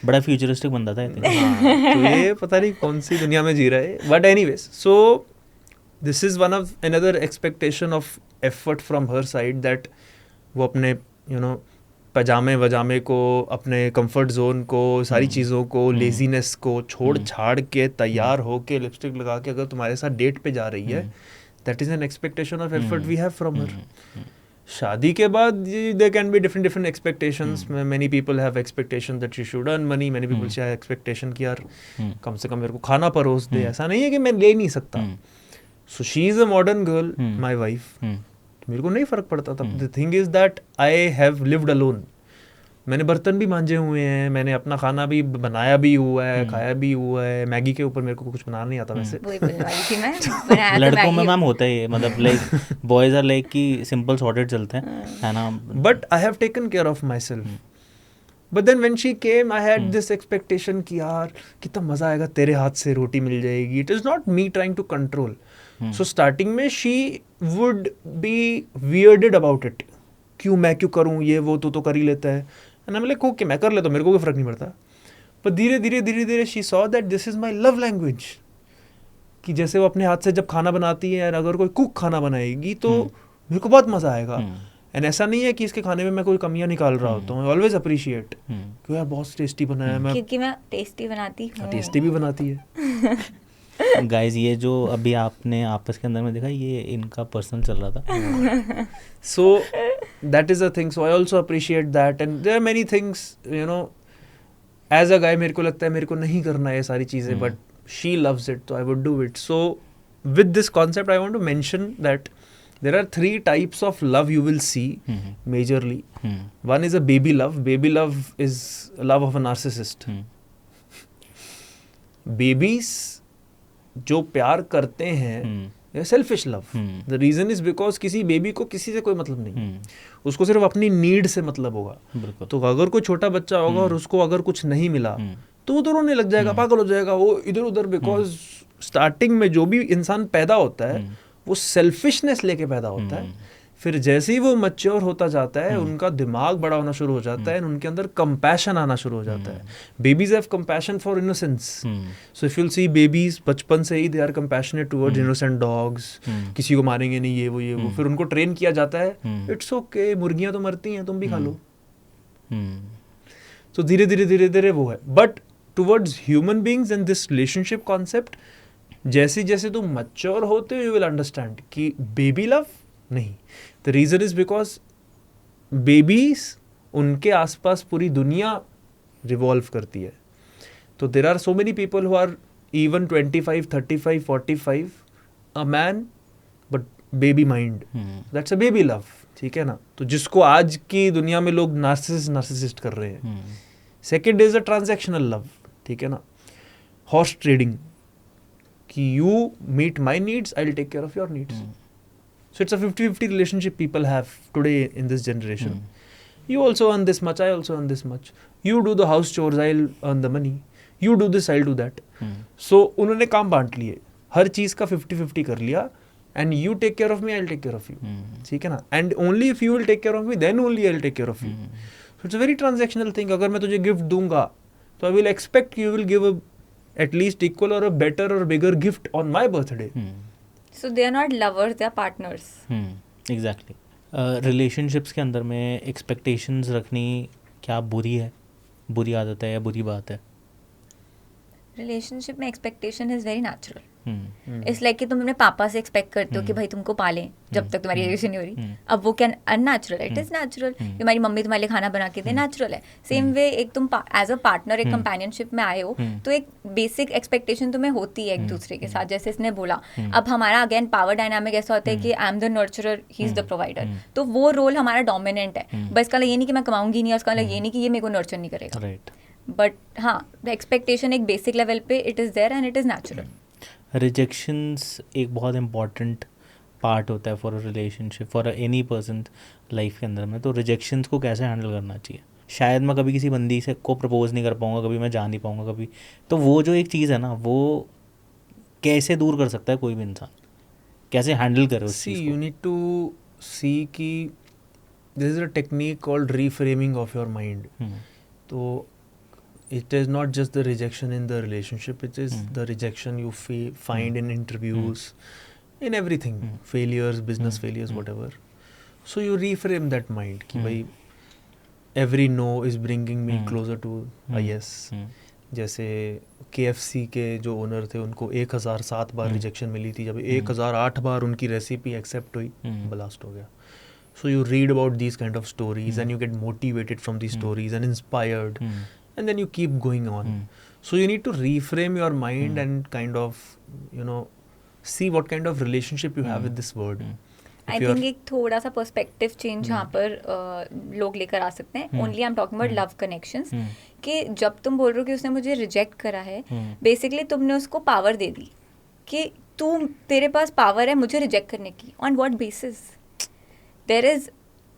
बड़ा फ्यूचरिस्टिक बंदा था तो ये पता नहीं कौन सी दुनिया में जी रहा है, but anyways, so this is one of another expectation of effort from her side that वो अपने पजामे वजामे को, अपने कंफर्ट जोन को, सारी चीज़ों को, लेजीनेस को छोड़ छाड़ के तैयार हो के लिपस्टिक लगा के अगर तुम्हारे साथ डेट पे जा रही है, that is an expectation of effort we have from her. शादी के बाद there can be different expectations. Many people have expectation that she should earn money. Many people have expectation कि यार कम से कम मेरे को खाना परोस दे, ऐसा नहीं है कि मैं ले नहीं सकता। So she is a modern girl, my wife. मेरे को नहीं फ़र्क पड़ता था। The thing is that I have lived alone. मैंने बर्तन भी मांजे हुए हैं, मैंने अपना खाना भी बनाया भी हुआ है, खाया भी हुआ है। मैगी के ऊपर मेरे को कुछ बनाना नहीं आता वैसे। वही बोलने वाली थी मैं। लड़कों में मैम होता है ये, मतलब लाइक बॉयज आर लाइक कि सिंपल सॉर्टेड चलते हैं, है ना। But I have taken care of myself. But then when she came I had this expectation कि यार कितना मज़ा आएगा, तेरे हाथ से रोटी मिल जाएगी। It is not me trying to control. So starting में she would be weirded about it, मैं क्यों करूँ ये वो, तो कर ही लेता है। And I am like okay, मैं कर लेता हूँ, मेरे को कोई फ़र्क नहीं पड़ता। पर धीरे धीरे she saw that this is my love language, कि जैसे वो अपने हाथ से जब खाना बनाती है, और अगर कोई कुक खाना बनाएगी तो मेरे को बहुत मज़ा आएगा। एंड ऐसा नहीं है कि इसके खाने में मैं कोई कमियां निकाल रहा होता हूँ, ऑलवेज अप्रिशिएट कि यार बहुत टेस्टी बनाया है, मैं क्योंकि मैं टेस्टी बनाती हूँ। टेस्टी भी बनाती है। गाइस ये जो अभी आपने आपस के अंदर में देखा, ये इनका पर्सनल चल रहा था। So that is a thing. So I also appreciate that, and there are many things, you know, as a guy मेरे को लगता है मेरे को नहीं करना है ये सारी चीज़ें, but she loves it, so I would do it. So with this concept, I want to mention that there are 3 types of love you will see majorly. One is a baby love. Baby love is love of a narcissist. Babies जो प्यार करते हैं selfish love. The reason is because किसी baby को किसी से कोई मतलब नहीं, उसको सिर्फ अपनी नीड से मतलब होगा. तो अगर कोई छोटा बच्चा होगा और उसको अगर कुछ नहीं मिला तो वो तो रोने लग जाएगा, पागल हो जाएगा वो इधर उधर. बिकॉज स्टार्टिंग में जो भी इंसान पैदा होता है वो सेल्फिशनेस लेके पैदा होता है. फिर जैसे ही वो मैच्योर होता जाता है उनका दिमाग बड़ा होना शुरू हो जाता है, उनके अंदर कंपैशन आना शुरू हो जाता है. Babies have compassion for innocence. So if you will see babies बचपन से ही they are compassionate towards innocent dogs. किसी को मारेंगे नहीं, ये वो. फिर उनको ट्रेन किया जाता है, इट्स ओके, मुर्गियां तो मरती हैं, तुम भी खा लो. तो धीरे धीरे वो है. But towards human beings and this relationship concept, जैसे जैसे तुम मैच्योर होते हो यू विल अंडरस्टैंड कि बेबी लव नहीं. The reason is because babies उनके आसपास पूरी दुनिया रिवॉल्व करती है. तो there are so many people who are even 25, 35, 45 a man but baby mind. That's a baby love. ठीक है ना. तो जिसको आज की दुनिया में लोग नार्सिसिस्ट कर रहे हैं. Second is a transactional love. ठीक है ना. हॉर्स ट्रेडिंग कि you meet my needs, I will take care of your needs. So it's a 50-50 relationship people have today in this generation. You also earn this much, I also earn this much. You do the house chores, I'll earn the money. You do this, I'll do that. So उन्होंने काम बांट लिए, हर चीज़ का 50-50 कर लिया. And you take care of me, I'll take care of you. ठीक है ना. And only if you will take care of me, then only I'll take care of you. So it's a very transactional thing. अगर मैं तुझे gift दूंगा तो I will expect you will give at least equal or a better or bigger gift on my birthday. So they are not lovers, they are partners. Exactly. Relationships के अंदर में expectations रखनी क्या बुरी है, बुरी आदत है या बुरी बात है? रिलेशनशिप में expectation is very natural. It's like कि तुम अपने पापा से एक्सपेक्ट करते हो कि भाई तुमको पालें जब तक तुम्हारी एजुकेशन नहीं हो रही. अब वो क्या अननेचुरल है? It is natural. तुम्हारी मम्मी तुम्हारे लिए खाना बना के दे, नेचुरल है. सेम वे एक तुम एज अ पार्टनर एक कंपेनियनशिप में आए हो तो एक बेसिक एक्सपेक्टेशन तुम्हें होती है एक दूसरे के साथ. जैसे इसने बोला, अब हमारा अगेन पावर डायनामिक ऐसा होता है कि I am the नर्चरर, he is the provider. तो वो रोल हमारा डोमिनेंट है. बस इसका ये नहीं कि मैं कमाऊंगी नहीं, और इसका ये नहीं कि ये मेरे को नर्चर नहीं करेगा. राइट. बट हाँ, द एक्सपेक्टेशन एक बेसिक लेवल पे it is there and it is natural. Rejections एक बहुत इम्पॉर्टेंट पार्ट होता है for a relationship, for any person life के अंदर में. तो रिजेक्शंस को कैसे हैंडल करना चाहिए? शायद मैं कभी किसी बंदी से को प्रपोज नहीं कर पाऊँगा, कभी मैं जा नहीं पाऊँगा कभी. तो वो जो एक चीज़ है ना, वो कैसे दूर कर सकता है कोई भी इंसान, कैसे हैंडल करे उस चीज़ को? यू नीड टू सी कि this is a technique called reframing of your mind. तो it is not just the rejection in the relationship, it is the rejection you find in interviews, in everything, failures, business failures, whatever. So you reframe that mind कि भाई every no is bringing me closer to a yes. जैसे KFC के जो owner थे उनको 1007 बार rejection मिली थी, जब 1008 बार उनकी रेसिपी एक्सेप्ट हुई, ब्लास्ट हो गया. So you read about these kind of stories and you get motivated from these stories and inspired. And then you keep going on. So you need to reframe your mind and kind of, you know, see what kind of relationship you have with this word. I think एक थोड़ा सा perspective change यहाँ पर लोग लेकर आ सकते हैं. Only I am talking about love connections. कि जब तुम बोल रहे हो कि उसने मुझे रिजेक्ट करा है, बेसिकली तुमने उसको पावर दे दी कि तेरे पास पावर है मुझे रिजेक्ट करने की. On what basis? There is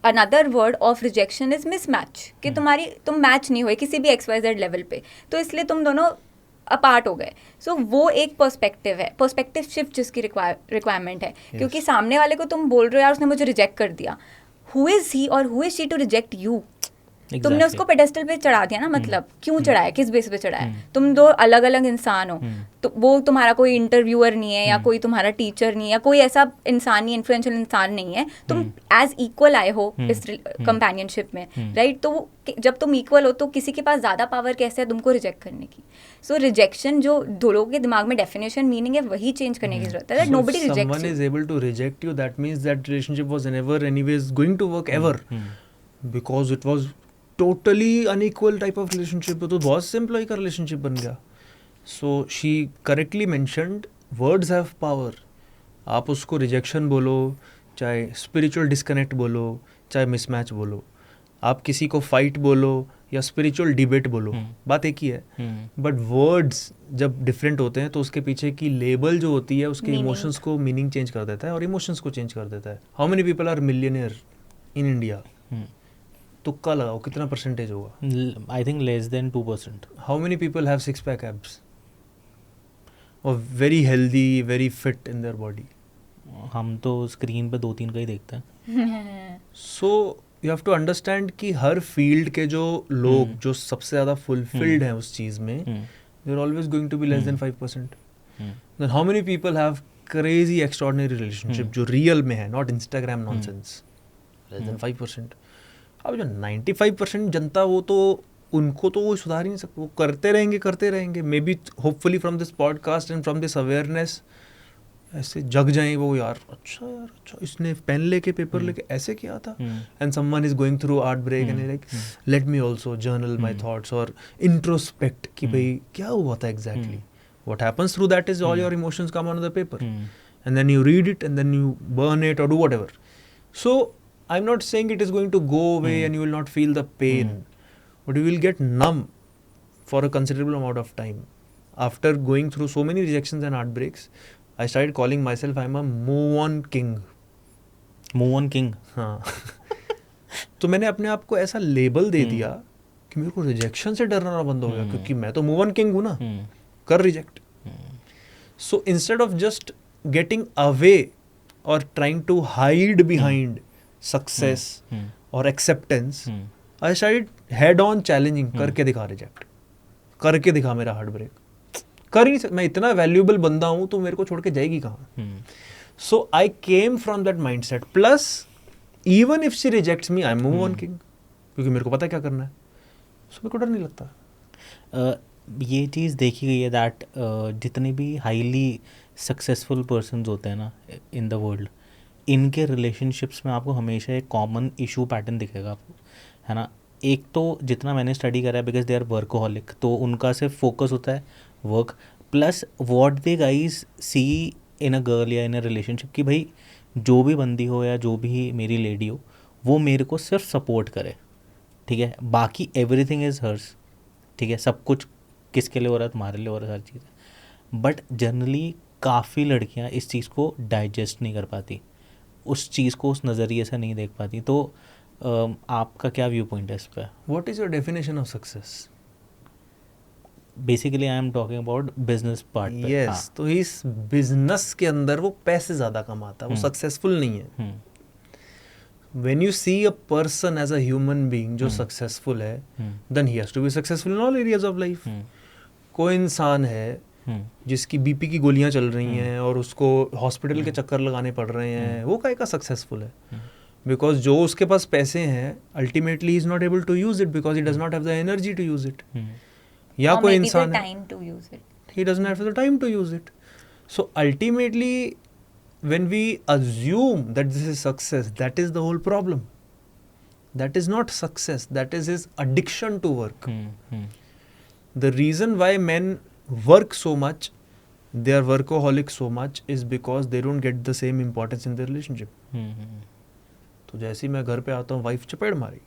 another word of rejection is mismatch. कि तुम मैच नहीं हुए किसी भी XYZ लेवल पे, तो इसलिए तुम दोनों अपार्ट हो गए. सो वो एक पर्सपेक्टिव है, पर्सपेक्टिव शिफ्ट जिसकी रिक्वायरमेंट है. क्योंकि सामने वाले को तुम बोल रहे हो यार उसने मुझे रिजेक्ट कर दिया, हु इज ही और who is she to reject you? तुमने उसको पेडेस्टल पे चढ़ा दिया ना, मतलब क्यों चढ़ाया, किस बेस पे चढ़ाया? तुम दो अलग अलग इंसान हो, तो वो तुम्हारा कोई इंटरव्यूअर नहीं है या कोई तुम्हारा टीचर नहीं है या कोई ऐसा इंसान नहीं, इन्फ्लुएंशियल इंसान नहीं है, तुम एज इक्वल आए हो इस कंपेनियनशिप में, राइट? तो जब तुम इक्वल हो तो किसी के पास ज़्यादा पावर कैसे है तुमको रिजेक्ट करने की? सो रिजेक्शन जो दो लोगों के दिमाग में डेफिनेशन मीनिंग है वही चेंज करने की जरूरत है. Nobody rejects you. Someone is able to reject you, that means that relationship was never anyways going to work ever, because it was totally unequal type of relationship. तो boss से employ का relationship बन गया. So she correctly mentioned words have power. आप उसको rejection बोलो, चाहे spiritual disconnect बोलो, चाहे मिसमैच बोलो, आप किसी को फाइट बोलो या स्पिरिचुअल डिबेट बोलो, बात एक ही है. बट वर्ड्स जब डिफरेंट होते हैं तो उसके पीछे की लेबल जो होती है उसके इमोशंस को मीनिंग चेंज कर देता है और इमोशंस को चेंज कर देता है. How many people are millionaire in India? तुक्का लगाओ कितना परसेंटेज होगा? I think less than 2%. How many people have 6-pack abs और very healthy, very fit in their body? हम तो स्क्रीन पे 2-3 का ही देखते हैं. So you have to understand कि हर फील्ड के जो लोग जो सबसे ज़्यादा फुलफिल्ड हैं उस चीज़ में, they are always going to be less than 5%. Then how many people have crazy extraordinary relationship जो रियल में है, not Instagram nonsense? Less than 5%. अब जो 95% जनता, वो तो उनको तो वो सुधार ही नहीं सकते, वो करते रहेंगे. May be hopefully from this podcast and from this awareness ऐसे जग जाएं वो, यार अच्छा इसने पेन लेके पेपर लेके ऐसे किया था. And someone is going through heartbreak and like let me also journal my thoughts और इंट्रोस्पेक्ट कि भाई क्या हुआ था exactly. What happens through that is all your emotions come on the paper and then you read it and then you burn it और do whatever. So I am not saying it is going to go away and you will not feel the pen, but you will get numb for a considerable amount of time. After going through so many rejections and heartbreaks, I started calling myself I'm a move on king. Move on king. हाँ. तो मैंने अपने आप को ऐसा label दे दिया कि मेरे को रिजेक्शन से डरना बंद हो गया, क्योंकि मैं तो मूव ऑन किंग हूँ ना. कर reject. So instead of just getting away और trying to hide behind success और acceptance, I started head on challenging. करके दिखा रिजेक्ट, करके दिखा मेरा हार्ट ब्रेक. कर ही नहीं सकता, मैं इतना वैल्यूएबल बंदा हूँ तो मेरे को छोड़ के जाएगी कहाँ? So I came from that mindset. Plus even if she rejects me I am move on king, क्योंकि मेरे को पता है क्या करना है. सो मेरे को डर नहीं लगता. ये चीज़ देखी गई है दैट जितने भी हाईली सक्सेसफुल पर्सन्स होते हैं ना इन द वर्ल्ड, इनके रिलेशनशिप्स में आपको हमेशा एक कॉमन इशू पैटर्न दिखेगा आपको, है ना. एक तो जितना मैंने स्टडी करा है, बिकॉज दे आर वर्कोहॉलिक, तो उनका सिर्फ फोकस होता है work plus what they guys see in a girl या इन अ रिलेशनशिप, कि भाई जो भी बंदी हो या जो भी मेरी लेडी हो वो मेरे को सिर्फ सपोर्ट करे, ठीक है, बाकी एवरीथिंग इज़ हर्स, ठीक है, सब कुछ किसके लिए हो रहा है, तुम्हारे लिए हो रहा है, हर चीज़. बट जनरली काफ़ी लड़कियां इस चीज़ को डाइजेस्ट नहीं कर पाती, उस चीज़ को उस नज़रिए से नहीं देख पाती. तो आपका क्या व्यू पॉइंट है इस पर? What is your definition of success? Basically I am talking about business part. Yes, तो इस बिजनेस के अंदर वो पैसे ज़्यादा कमाता है, वो सक्सेसफुल नहीं है. When you see a person as a human being जो सक्सेसफुल है, then he has to be successful in all areas of life. कोई इंसान है जिसकी बीपी की गोलियां चल रही हैं और उसको हॉस्पिटल के चक्कर लगाने पड़ रहे हैं, वो काहे का सक्सेसफुल है? बिकॉज जो उसके पास पैसे हैं ultimately he is not able to use it because he does not have the energy to use it. या कोई इंसान है, he doesn't have the time to use it. So ultimately when we assume that this is success, that is the whole problem. That is not success, that is his addiction to work. The reason why men work so much, they are workaholic so much, is because they don't get the same importance in their relationship. तो जैसे ही मैं घर पे आता हूँ wife चपेड़ मारी,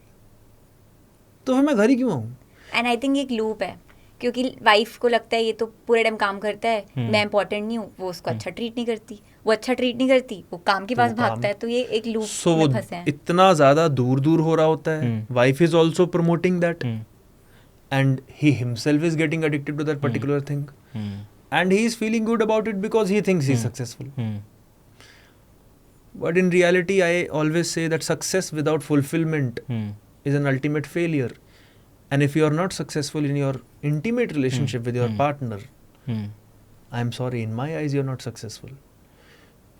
तो फिर मैं घर ही क्यों आऊँ? एंड आई थिंक एक लूप है, क्योंकि वाइफ को लगता है ये तो पूरे टाइम काम करता है, मैं इंपॉर्टेंट नहीं हूँ, वो उसको अच्छा ट्रीट नहीं करती, वो अच्छा ट्रीट नहीं करती, वो काम के पास भागता है, तो ये एक लूप में फंसे हैं. इतना ज़्यादा दूर दूर हो रहा होता है. Wife is also promoting that and he himself is getting addicted to that particular thing, and he is feeling good about it because he thinks he's successful. But in reality I always say that success without fulfillment is an ultimate failure. And if you are not successful in your intimate relationship with your partner, I'm sorry, in my eyes, you're not successful.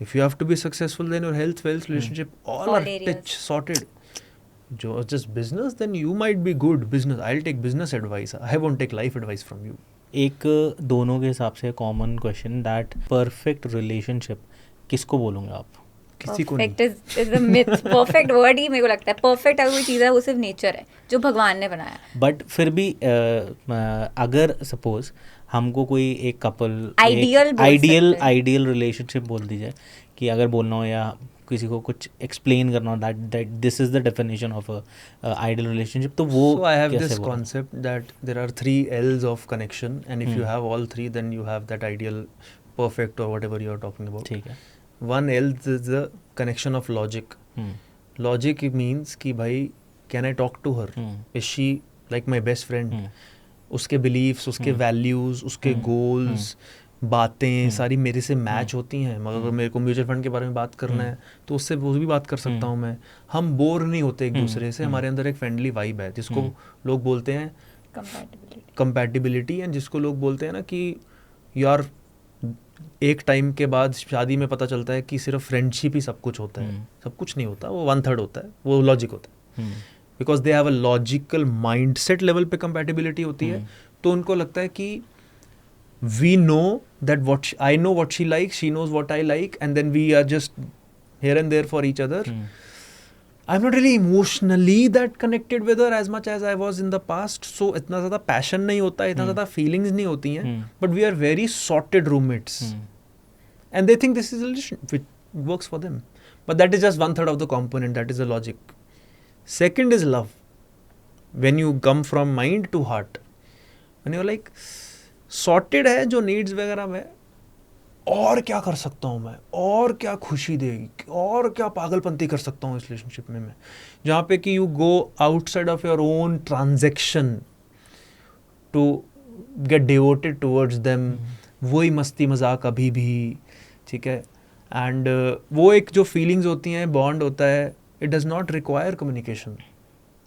If you have to be successful, then your health, wealth, relationship, all are areas. pitch sorted. Just business, then you might be good business. I'll take business advice. I won't take life advice from you. एक दोनों के हिसाब से common question, that perfect relationship किसको बोलोगे आप? किसी को नहीं. Perfect is a myth. Perfect word ही मेरे को लगता है. परफेक्ट अगर कोई चीज़ है वो सिर्फ नेचर है जो भगवान ने बनाया. बट फिर भी अगर सपोज हमको कोई एक कपल आइडियल रिलेशनशिप बोल दी जाए, कि अगर बोलना हो या किसी को कुछ एक्सप्लेन करना हो that this is the definition of a ideal relationship, तो वो So I have कैसे this बोलोगे? concept that there are 3 L's of connection, and if you have all 3, then you have that ideal, perfect, or whatever you are talking about. ठीक है. One L is the connection of logic. Logic means कि भाई, can I talk to her? Is she like my best friend? उसके beliefs, उसके values, उसके goals, बातें सारी मेरे से मैच होती हैं. मगर अगर मेरे को म्यूचुअल फंड के बारे में बात करना है तो उससे वो भी बात कर सकता हूँ मैं. हम बोर नहीं होते एक दूसरे से. हमारे अंदर एक फ्रेंडली वाइब है जिसको लोग बोलते हैं कंपैटिबिलिटी, एंड जिसको लोग बोलते हैं ना कि यार एक टाइम के बाद शादी में पता चलता है कि सिर्फ फ्रेंडशिप ही सब कुछ होता है. सब कुछ नहीं होता, वो 1/3 होता है, वो लॉजिक होता है. Because they have a logical mindset level पे कंपैटिबिलिटी होती है. तो उनको लगता है कि we know that I know what she likes, she knows what I like, and then we are just here and there for each other. I'm not really emotionally that connected with her as much as I was in the past, so इतना ज़्यादा passion नहीं होता है, इतना ज़्यादा feelings नहीं होती हैं, but we are very sorted roommates, and they think this is a relationship which works for them, but that is just 1/3 of the component. That is the logic. Second is love. When you come from mind to heart, and you're like sorted है जो needs वगैरह में, और क्या कर सकता हूँ मैं, और क्या खुशी देगी, और क्या पागलपंती कर सकता हूँ इस रिलेशनशिप में मैं, जहाँ पे कि you go outside of your own transaction to get devoted towards them. वही मस्ती मजाक अभी भी, ठीक है. एंड वो एक जो फीलिंग्स होती हैं, बॉन्ड होता है, it does not require communication.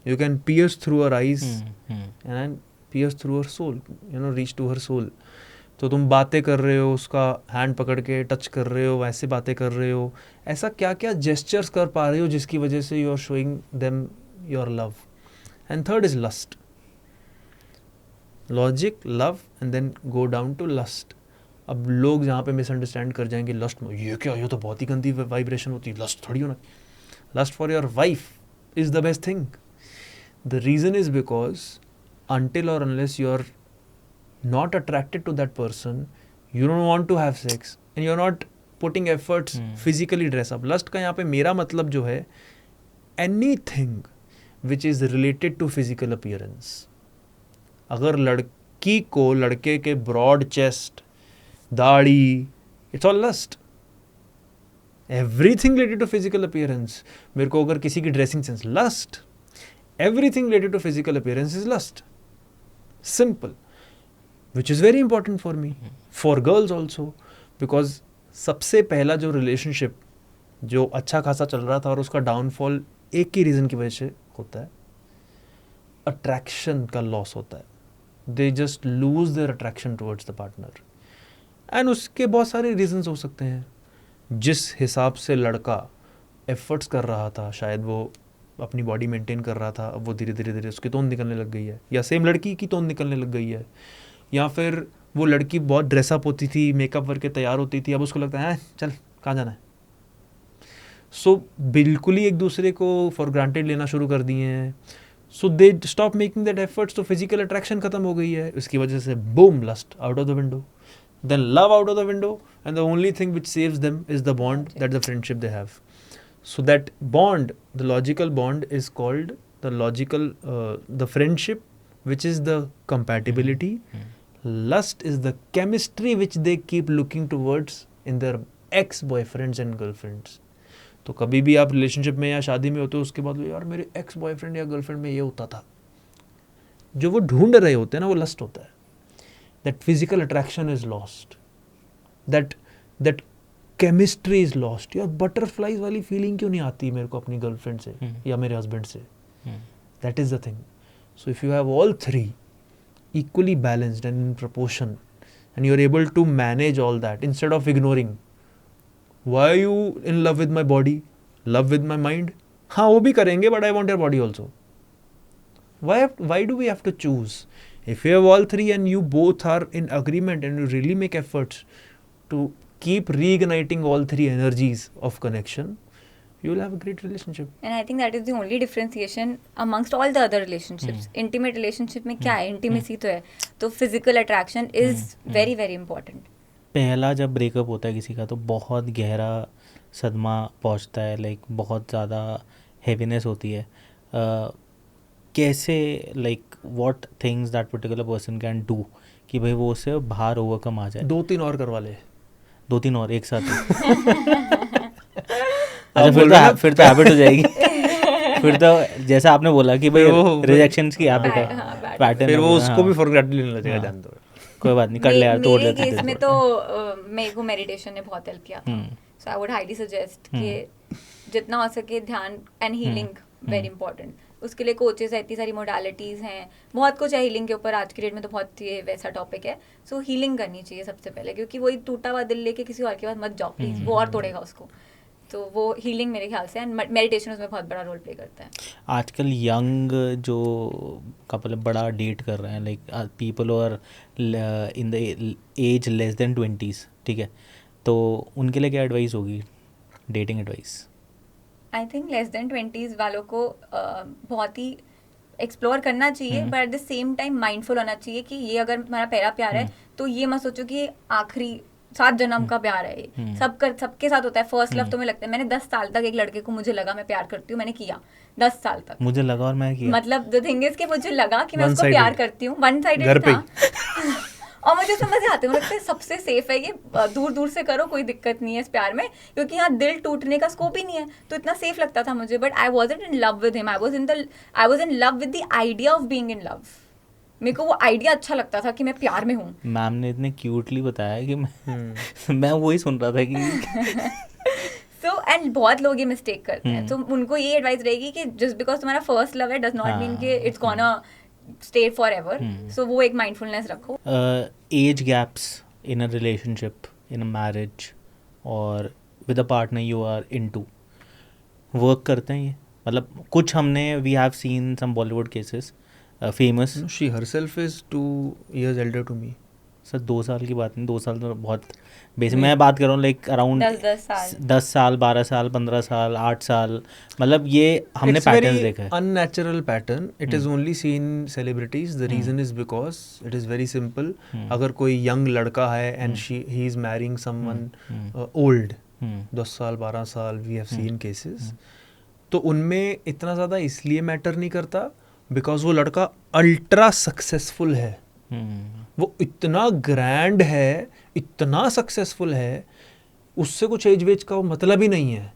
You can piers through her eyes and pierce through her soul, reach to her soul. तो तुम बातें कर रहे हो, उसका हैंड पकड़ के टच कर रहे हो, वैसे बातें कर रहे हो, ऐसा क्या क्या जेस्चर्स कर पा रहे हो जिसकी वजह से you are showing them your love. And third is lust. Logic, love, and then go down to lust. अब लोग जहाँ पे मिसअंडरस्टैंड कर जाएंगे लस्ट में, ये क्या, ये तो बहुत ही गंदी वाइब्रेशन होती है, लस्ट थोड़ी होना. Lust for your wife is the best thing. The reason is because until or unless you're not attracted to that person, you don't want to have sex, and you're not putting efforts physically dress up. Lust का यहाँ पे मेरा मतलब जो है, anything which is related to physical appearance. अगर लड़की को लड़के के broad chest, दाढ़ी, it's all lust. Everything related to physical appearance. मेरे को अगर किसी की dressing sense, lust. Everything related to physical appearance is lust. Simple, which is very important for me, for girls also, because सबसे पहला जो relationship जो अच्छा खासा चल रहा था और उसका डाउनफॉल एक ही रीज़न की वजह से होता है, अट्रैक्शन का लॉस होता है. They just lose their attraction towards the partner, and उसके बहुत सारे रीजंस हो सकते हैं. जिस हिसाब से लड़का एफर्ट्स कर रहा था, शायद वो अपनी बॉडी मेंटेन कर रहा था, अब वो धीरे धीरे उसकी तोंद निकलने लग गई है, या सेम लड़की की तोंद निकलने लग गई है, या फिर वो लड़की बहुत ड्रेसअप होती थी, मेकअप करके तैयार होती थी, अब उसको लगता है चल कहाँ जाना है. सो बिल्कुल ही एक दूसरे को फॉर ग्रांटेड लेना शुरू कर दिए हैं. So they stop making that efforts. तो फिजिकल अट्रैक्शन खत्म हो गई है, इसकी वजह से boom, lust out of the window, then love out of the window, and the only thing which saves them is the bond, that the friendship they have. So that bond, the logical bond, is called the friendship, which is the compatibility. Lust is the chemistry which they keep looking towards in their ex-boyfriends and girlfriends. तो कभी भी आप relationship में या शादी में होते हो, उसके बाद यार मेरे एक्स बॉयफ्रेंड या गर्लफ्रेंड में ये होता था, जो वो ढूंढ रहे होते हैं ना, वो लस्ट होता है. That physical attraction is lost. That chemistry is lost. यार बटरफ्लाइज वाली फीलिंग क्यों नहीं आती मेरे को अपनी गर्लफ्रेंड से या मेरे हस्बैंड से? That is the thing. So if you have all three equally balanced and in proportion, and you're able to manage all that instead of ignoring, why are you in love with my body, love with my mind? हाँ वो भी करेंगे, but I want your body also. Why do we have to choose? If you have all three and you both are in agreement and you really make efforts to keep reigniting all three energies of connection, you will have a great relationship. And I think that is the only differentiation amongst all the other relationships. Intimate relationship में क्या है? Intimacy तो है, तो physical attraction is very very important. पहला जब breakup होता है किसी का तो बहुत गहरा सदमा पहुंचता है, लाइक बहुत ज़्यादा हैवीनेस होती है. कैसे, like what things that particular person can do कि भाई वो उससे बाहर ओवरकम आ जाए? 2-3 और करवा ले. 2-3 और एक साथ अच्छा फिर तो हैबिट हो जाएगी. फिर तो जैसा आपने बोला कि भाई रिजेक्शंस की हैबिट है, पैटर्न. फिर वो उसको भी फॉरगेट लेने लगेगा, जान दो. कोई बात नहीं, कर ले यार, तोड़ लेते हैं. मेरे केस में तो मेरे को मेडिटेशन ने बहुत हेल्प किया था. सो आई वुड हाईली सजेस्ट कि जितना हो सके ध्यान एंड हीलिंग वेरी इंपॉर्टेंट. उसके लिए कोचेस है, इतनी सारी मोडालिटीज़ हैं, बहुत कुछ है हीलिंग के ऊपर. आज की डेट में तो बहुत ये वैसा टॉपिक है. सो हीलिंग करनी चाहिए सबसे पहले, क्योंकि वही टूटा हुआ दिल लेके किसी और के पास मत जाओ प्लीज़, वो और तोड़ेगा उसको. तो वो हीलिंग मेरे ख्याल से, एंड मेडिटेशन उसमें बहुत बड़ा रोल प्ले करता है. आजकल यंग जो कपल बड़ा डेट कर रहे हैं, like people are in the age less than 20s, ठीक है, तो उनके लिए क्या एडवाइस होगी, dating advice? I think less than 20s वालों को बहुत ही एक्सप्लोर करना चाहिए, but at the same time mindful होना चाहिए कि ये अगर तुम्हारा पहला प्यार है तो ये मत सोचो कि आखिरी 7 जन्म का प्यार है. ये सबके साथ होता है. फर्स्ट लव तो मुझे लगता है, मैंने 10 साल तक एक लड़के को मुझे लगा मैं प्यार करती हूँ, मैंने किया 10 साल तक. मुझे लगा और मैं किया, मतलब द थिंग इज कि मुझे लगा कि मैं उसको प्यार करती हूँ. वन साइडेड था. और मुझे समझ आते हैं, मुझे लगता है सबसे सेफ है ये, दूर दूर से करो, कोई दिक्कत नहीं है इस प्यार में, क्योंकि यहाँ दिल टूटने का स्कोप ही नहीं है. तो इतना सेफ लगता था मुझे. But I wasn't in love with him, I was in love with the idea of being in love. मेरे को वो आइडिया अच्छा लगता था कि मैं प्यार में हूँ. मैम ने इतने क्यूटली बताया कि मैं वही सुन रहा था कि सो एंड बहुत लोग ये मिस्टेक करते हैं. तो उनको ये एडवाइस रहेगी कि जस्ट बिकॉज तुम्हारा फर्स्ट लव है डज नॉट मीन कि it's gonna stay forever. So वो एक माइंडफुलनेस रखो. Age gaps in a relationship, in a marriage और with a partner you are into, work करते हैं ये? मतलब कुछ हमने we have seen some Bollywood cases famous. She herself is 2 years elder to me. Sir 2 साल की बात नहीं, 2 साल तो बहुत बेसिक. मैं बात कर रहा हूँ लाइक अराउंड 10 साल 12 साल 15 साल 8 साल. मतलब ये हमने पैटर्न देखा है. Unnatural pattern. It is only seen celebrities. The reason is because it is very simple. अगर कोई यंग लड़का है and he is marrying someone old, 10 साल 12 साल, वी हैव सीन केसेस, तो उनमें इतना ज़्यादा इसलिए मैटर नहीं करता बिकॉज वो लड़का अल्ट्रा सक्सेसफुल है. वो इतना ग्रैंड है, इतना सक्सेसफुल है, उससे कुछ एज वेज का मतलब ही नहीं है.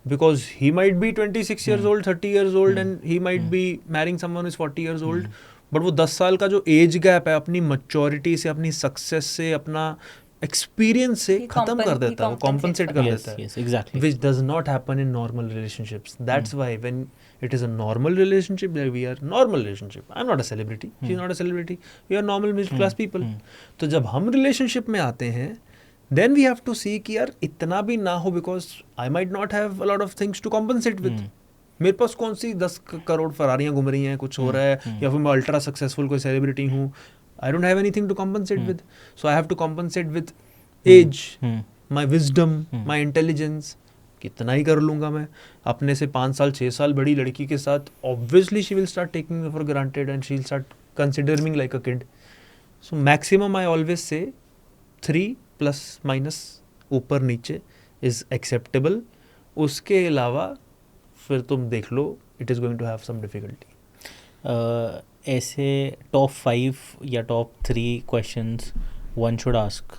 Because he might be 26 years old, 30 years old and he might be marrying someone is 40 years old. But वो 10 साल का जो एज गैप है अपनी मैच्योरिटी से, अपनी सक्सेस से, अपना एक्सपीरियंस से खत्म कर देता है, वो कॉम्पनसेट कर देता है. Exactly. Which does not happen in normal relationships. That's why when it is a normal relationship, we are normal relationship. I'm not a celebrity. She's not a celebrity. We are normal middle class people. तो जब हम relationship में आते हैं, then we have to see कि यार इतना भी ना हो, because I might not have a lot of things to compensate with. मेरे पास कौन सी 10 करोड़ फरारियाँ घूम रही हैं, कुछ हो रहा है, या फिर मैं अल्ट्रा सक्सेसफुल कोई सेलिब्रिटी हूँ. I don't have anything to compensate with. So I have to compensate with age, my wisdom, my intelligence. कितना ही कर लूँगा मैं अपने से 5 साल 6 साल बड़ी लड़की के साथ. Obviously she will start taking me for granted and she will start considering me like a kid. So maximum I always say 3 plus minus ऊपर नीचे is acceptable. उसके अलावा फिर तुम देख लो, it is going to have some difficulty. ऐसे top 5 या top 3 questions one should ask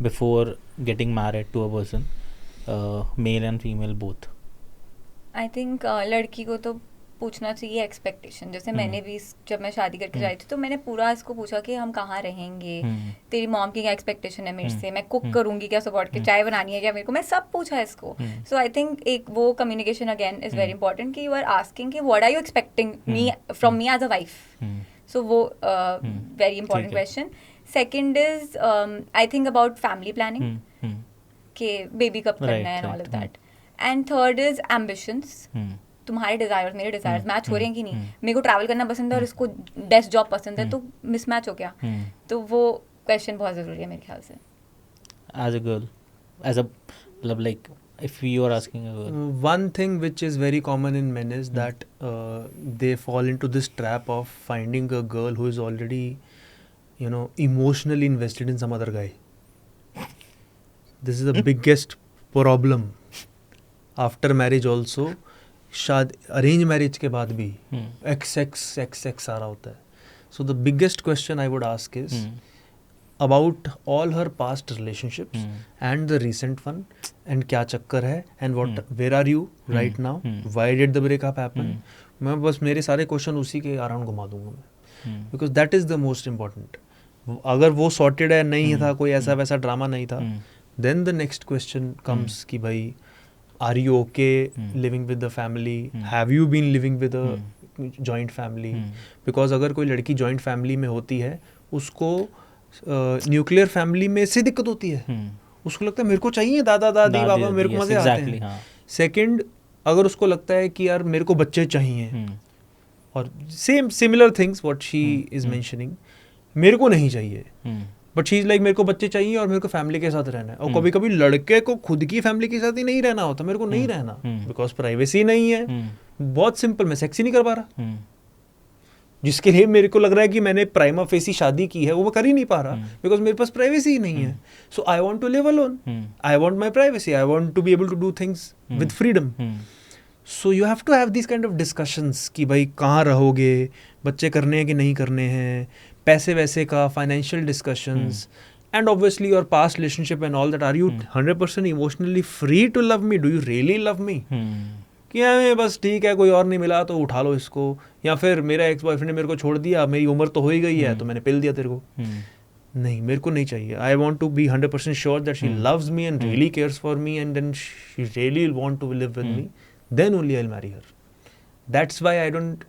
before getting married to a person, male and female both. I think लड़की को तो पूछना चाहिए एक्सपेक्टेशन। जैसे मैंने भी जब मैं शादी करके आई थी तो मैंने पूरा इसको पूछा कि हम कहाँ रहेंगे, तेरी मॉम की क्या एक्सपेक्टेशन है मेरे से, मैं कुक करूँगी क्या सुबह उठ के, चाय बनानी है क्या मेरे को, मैं सब पूछा इसको। सो आई थिंक एक वो communication again is very important कि यू आर आस्किंग कि what are you expecting me from me as a wife. So वो very important question. Second is I think about family planning कि बेबी कब करना है and all of that. And third is ambitions, तुम्हारे desires मेरे desires match हो रहे हैं कि नहीं। मेरे को ट्रैवल करना पसंद है और इसको डेस्क जॉब पसंद है, तो मिसमैच हो गया। तो वो क्वेश्चन बहुत ज़रूरी है मेरे ख्याल से। As a girl, as a like if you are asking a girl. One thing which is very common in men is that they fall into this trap of finding a girl who is already, you know, emotionally invested in some other guy. This is the biggest problem after marriage also. शादी arrange marriage के बाद भी x आ रहा होता है. सो the biggest question I would ask is about all her past relationships and the recent one, and क्या चक्कर है, and what where are you right now, why did the breakup happen. मैं बस मेरे सारे क्वेश्चन उसी के अराउंड घुमा दूंगा मैं, because that is the most important. अगर वो sorted है, नहीं था कोई ऐसा वैसा ड्रामा नहीं था, then the next question comes कि भाई are you okay living with the family, have you been living with a joint family, because अगर कोई लड़की joint family में होती है उसको न्यूक्लियर फैमिली में से दिक्कत होती है. उसको लगता है मेरे को चाहिए दादा दादी बाबा, मेरे को मजे आते हैं. सेकंड, अगर उसको लगता है कि यार मेरे को बच्चे चाहिए, और same similar things what she is mentioning, मेरे को नहीं चाहिए, बट शी इज लाइक मेरे को बच्चे चाहिए और मेरे को फैमिली के साथ रहना है. और कभी कभी लड़के को खुद की फैमिली के साथ ही नहीं रहना होता, मेरे को नहीं रहना बिकॉज प्राइवेसी नहीं है. बहुत सिंपल, मैं सेक्स ही नहीं कर पा रहा. जिसके लिए मेरे को लग रहा है कि मैंने प्राइमा फेसी शादी की है, वो मैं कर ही नहीं पा रहा बिकॉज मेरे पास प्राइवेसी ही नहीं है. So I want to live alone, I want my privacy, I want to be able to do things with freedom. So you have to have this kind of discussions कि भाई कहाँ रहोगे, बच्चे करने हैं कि नहीं करने हैं, पैसे वैसे का, financial discussions, and obviously your past relationship and all that. Are you 100% emotionally free to love me, do you really love me, कि हमें बस ठीक है कोई और नहीं मिला तो उठा लो इसको, या फिर मेरा एक्स बॉयफ्रेंड ने मेरे को छोड़ दिया, मेरी उम्र तो हो ही गई है तो मैंने पिल दिया तेरे को. नहीं, मेरे को नहीं चाहिए. I want to be 100% sure that she loves me and really cares for me, and then she really want to live with me, then only I will marry her. That's why I don't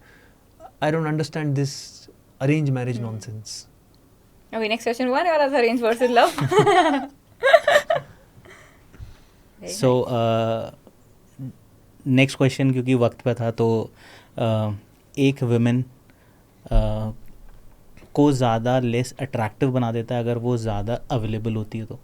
understand this arrange marriage nonsense. अभी next question हुआ वाला था, arrange versus love. So next question, क्योंकि वक्त पे था, तो एक वुमेन को ज़्यादा लेस अट्रैक्टिव बना देता है अगर वो ज़्यादा अवेलेबल होती है तो.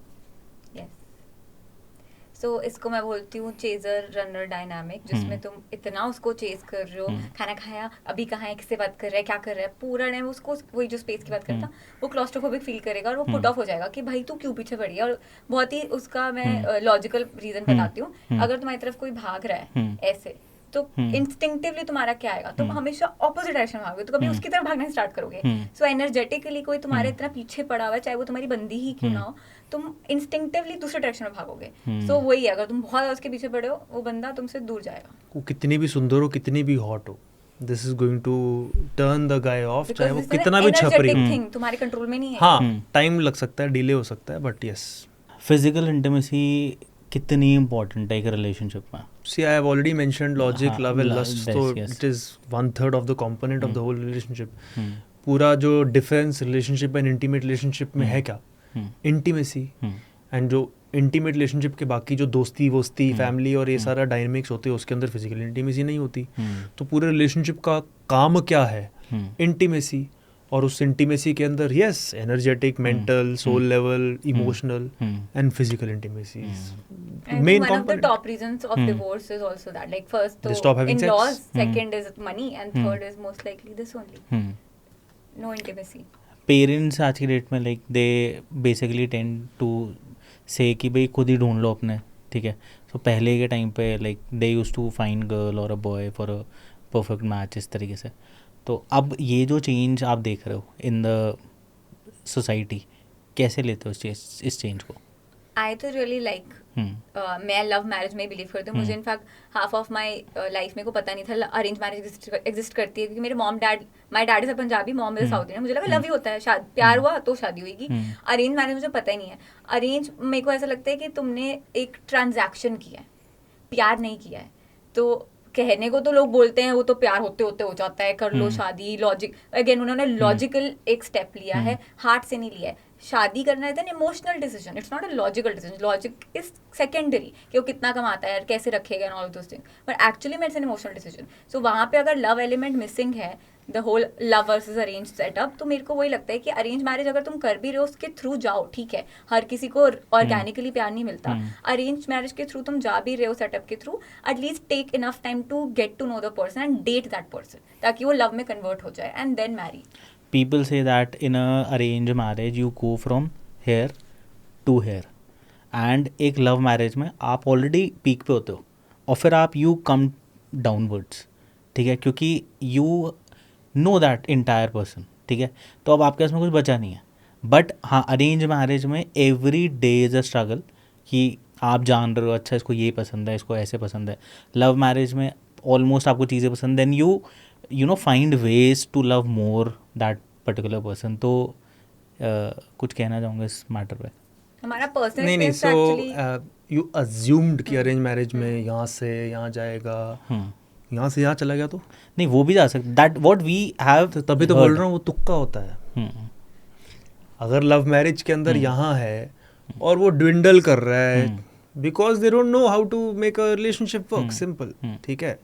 सो इसको मैं बोलती हूँ चेजर रनर डायनामिक, जिसमें तुम इतना उसको चेज कर रहे हो, खाना खाया, अभी कहाँ है, किससे बात कर रहा है, क्या कर रहा है, पूरा टाइम उसको वही जो स्पेस की बात करता, वो क्लॉस्ट्रोफोबिक फील करेगा और वो पुट ऑफ हो जाएगा कि भाई तू क्यों पीछे पड़ी है. और बहुत ही उसका मैं लॉजिकल रीजन बताती हूँ. अगर तुम्हारी तरफ कोई भाग रहा है ऐसे, तो इंस्टिंक्टिवली तुम्हारा क्या आएगा, तुम हमेशा ऑपोजिट डायरेक्शन में भागोगे, तो कभी उसकी तरफ भागना स्टार्ट करोगे. सो एनर्जेटिकली कोई तुम्हारे इतना पीछे पड़ा हुआ है, चाहे वो तुम्हारी बंदी ही क्यों ना हो, तुम इंस्टिंक्टिवली दूसरे डायरेक्शन में भागोगे. सो वही है, अगर तुम बहुत उसके पीछे पड़े हो, वो बंदा तुमसे दूर जाएगा. वो कितनी भी सुंदर हो, कितनी भी हॉट हो, this is going to turn the guy off, चाहे वो कितना भी छपरी हो. तुम्हारे कंट्रोल में नहीं है. हाँ, टाइम लग सकता है, डिले हो सकता है, बट यस. फिजिकल इंटीमेसी कितनी इम्पोर्टेंट है एक रिलेशनशिप में? See, I have already mentioned logic, love and lust, so it is 1/3 of the component of the whole relationship. पूरा जो difference relationship and intimate relationship में है क्या? इंटीमेसी. एंड जो इंटीमेट रिलेशनशिप के बाकी जो दोस्ती वोस्ती फैमिली और ये सारा डायनेमिक्स होते हैं, उसके अंदर फिजिकल इंटीमेसी नहीं होती. तो पूरे रिलेशनशिप का काम क्या है? इंटीमेसी. और उस इंटीमेसी के अंदर yes, energetic, mental, soul level, emotional and physical intimacy मेन one of the top reasons of divorce is also that, like first they stop having in-laws, sex. second is money, and third is most likely this only. No intimacy. Parents आज की date में like they basically tend to say कि भाई खुद ही ढूंढ लो अपने, ठीक है. सो पहले के टाइम पे like they used to find girl और a boy for a perfect match, इस तरीके से. तो अब ये जो चेंज आप देख रहे हो इन द सोसाइटी, कैसे लेते हो इस चेंज को? आई तो रियली लाइक मैं लव मैरिज में बिलीव करती हूँ. मुझे in fact half of my life मेरे को पता नहीं था अरेंज मैरिज एग्जिस्ट करती है, क्योंकि मेरे my dad is a Punjabi, mom is south Indian. मुझे लगा लव ही होता है, प्यार हुआ तो शादी होगी. अरेंज मैरिज मुझे पता ही नहीं है. अरेंज मेरे को ऐसा लगता है कि तुमने एक ट्रांजैक्शन किया है, प्यार नहीं किया है. तो कहने को तो लोग बोलते हैं वो तो प्यार होते होते हो जाता है, कर लो शादी. लॉजिक अगेन उन्होंने लॉजिकल एक स्टेप लिया है, हार्ट से नहीं लिया है. शादी करना है an emotional decision, it's not a logical decision. Logic is secondary कि वो कितना कमाता है, कैसे रखेगा and all those things, but actually it's an emotional decision. So वहाँ पे अगर लव एलिमेंट मिसिंग है, the whole love versus arrange setup, तो मेरे को वही लगता है कि अरेंज मैरिज अगर तुम कर भी रहे हो उसके थ्रू जाओ, ठीक है, हर किसी को ऑर्गेनिकली प्यार नहीं मिलता. अरेंज मैरिज के थ्रू तुम जा भी रहे हो सेटअप के through, at least take enough time to get to know the person and date that person, ताकि वो लव में कन्वर्ट हो जाए and then marry. People say that in a arranged marriage you go from here to here, and एक love marriage में आप already peak पे होते हो और फिर आप यू कम डाउनवर्ड्स, ठीक है, क्योंकि you know that entire person, ठीक है. तो अब आपके पास में कुछ बचा नहीं है. बट हाँ, अरेंज मैरिज में every day is a struggle कि आप जान रहे हो अच्छा इसको ये पसंद है, इसको ऐसे पसंद है. लव मैरिज में ऑलमोस्ट आपको चीज़ें पसंद, then you know find ways to love more that particular person. तो कुछ कहना चाहूँगा इस मैटर पे. हमारा पर्सनल नहीं experience actually so you assumed कि अरेंज मैरिज में यहाँ से यहाँ जाएगा, यहाँ से यहाँ चला गया तो नहीं, वो भी जा सकता. दैट व्हाट वी हैव, तभी तो बोल रहा हूँ वो तुक्का होता है. अगर लव मैरिज के अंदर यहाँ है और वो ड्विंडल कर रहा है because they don't know how to make a relationship work, simple, ठीक है.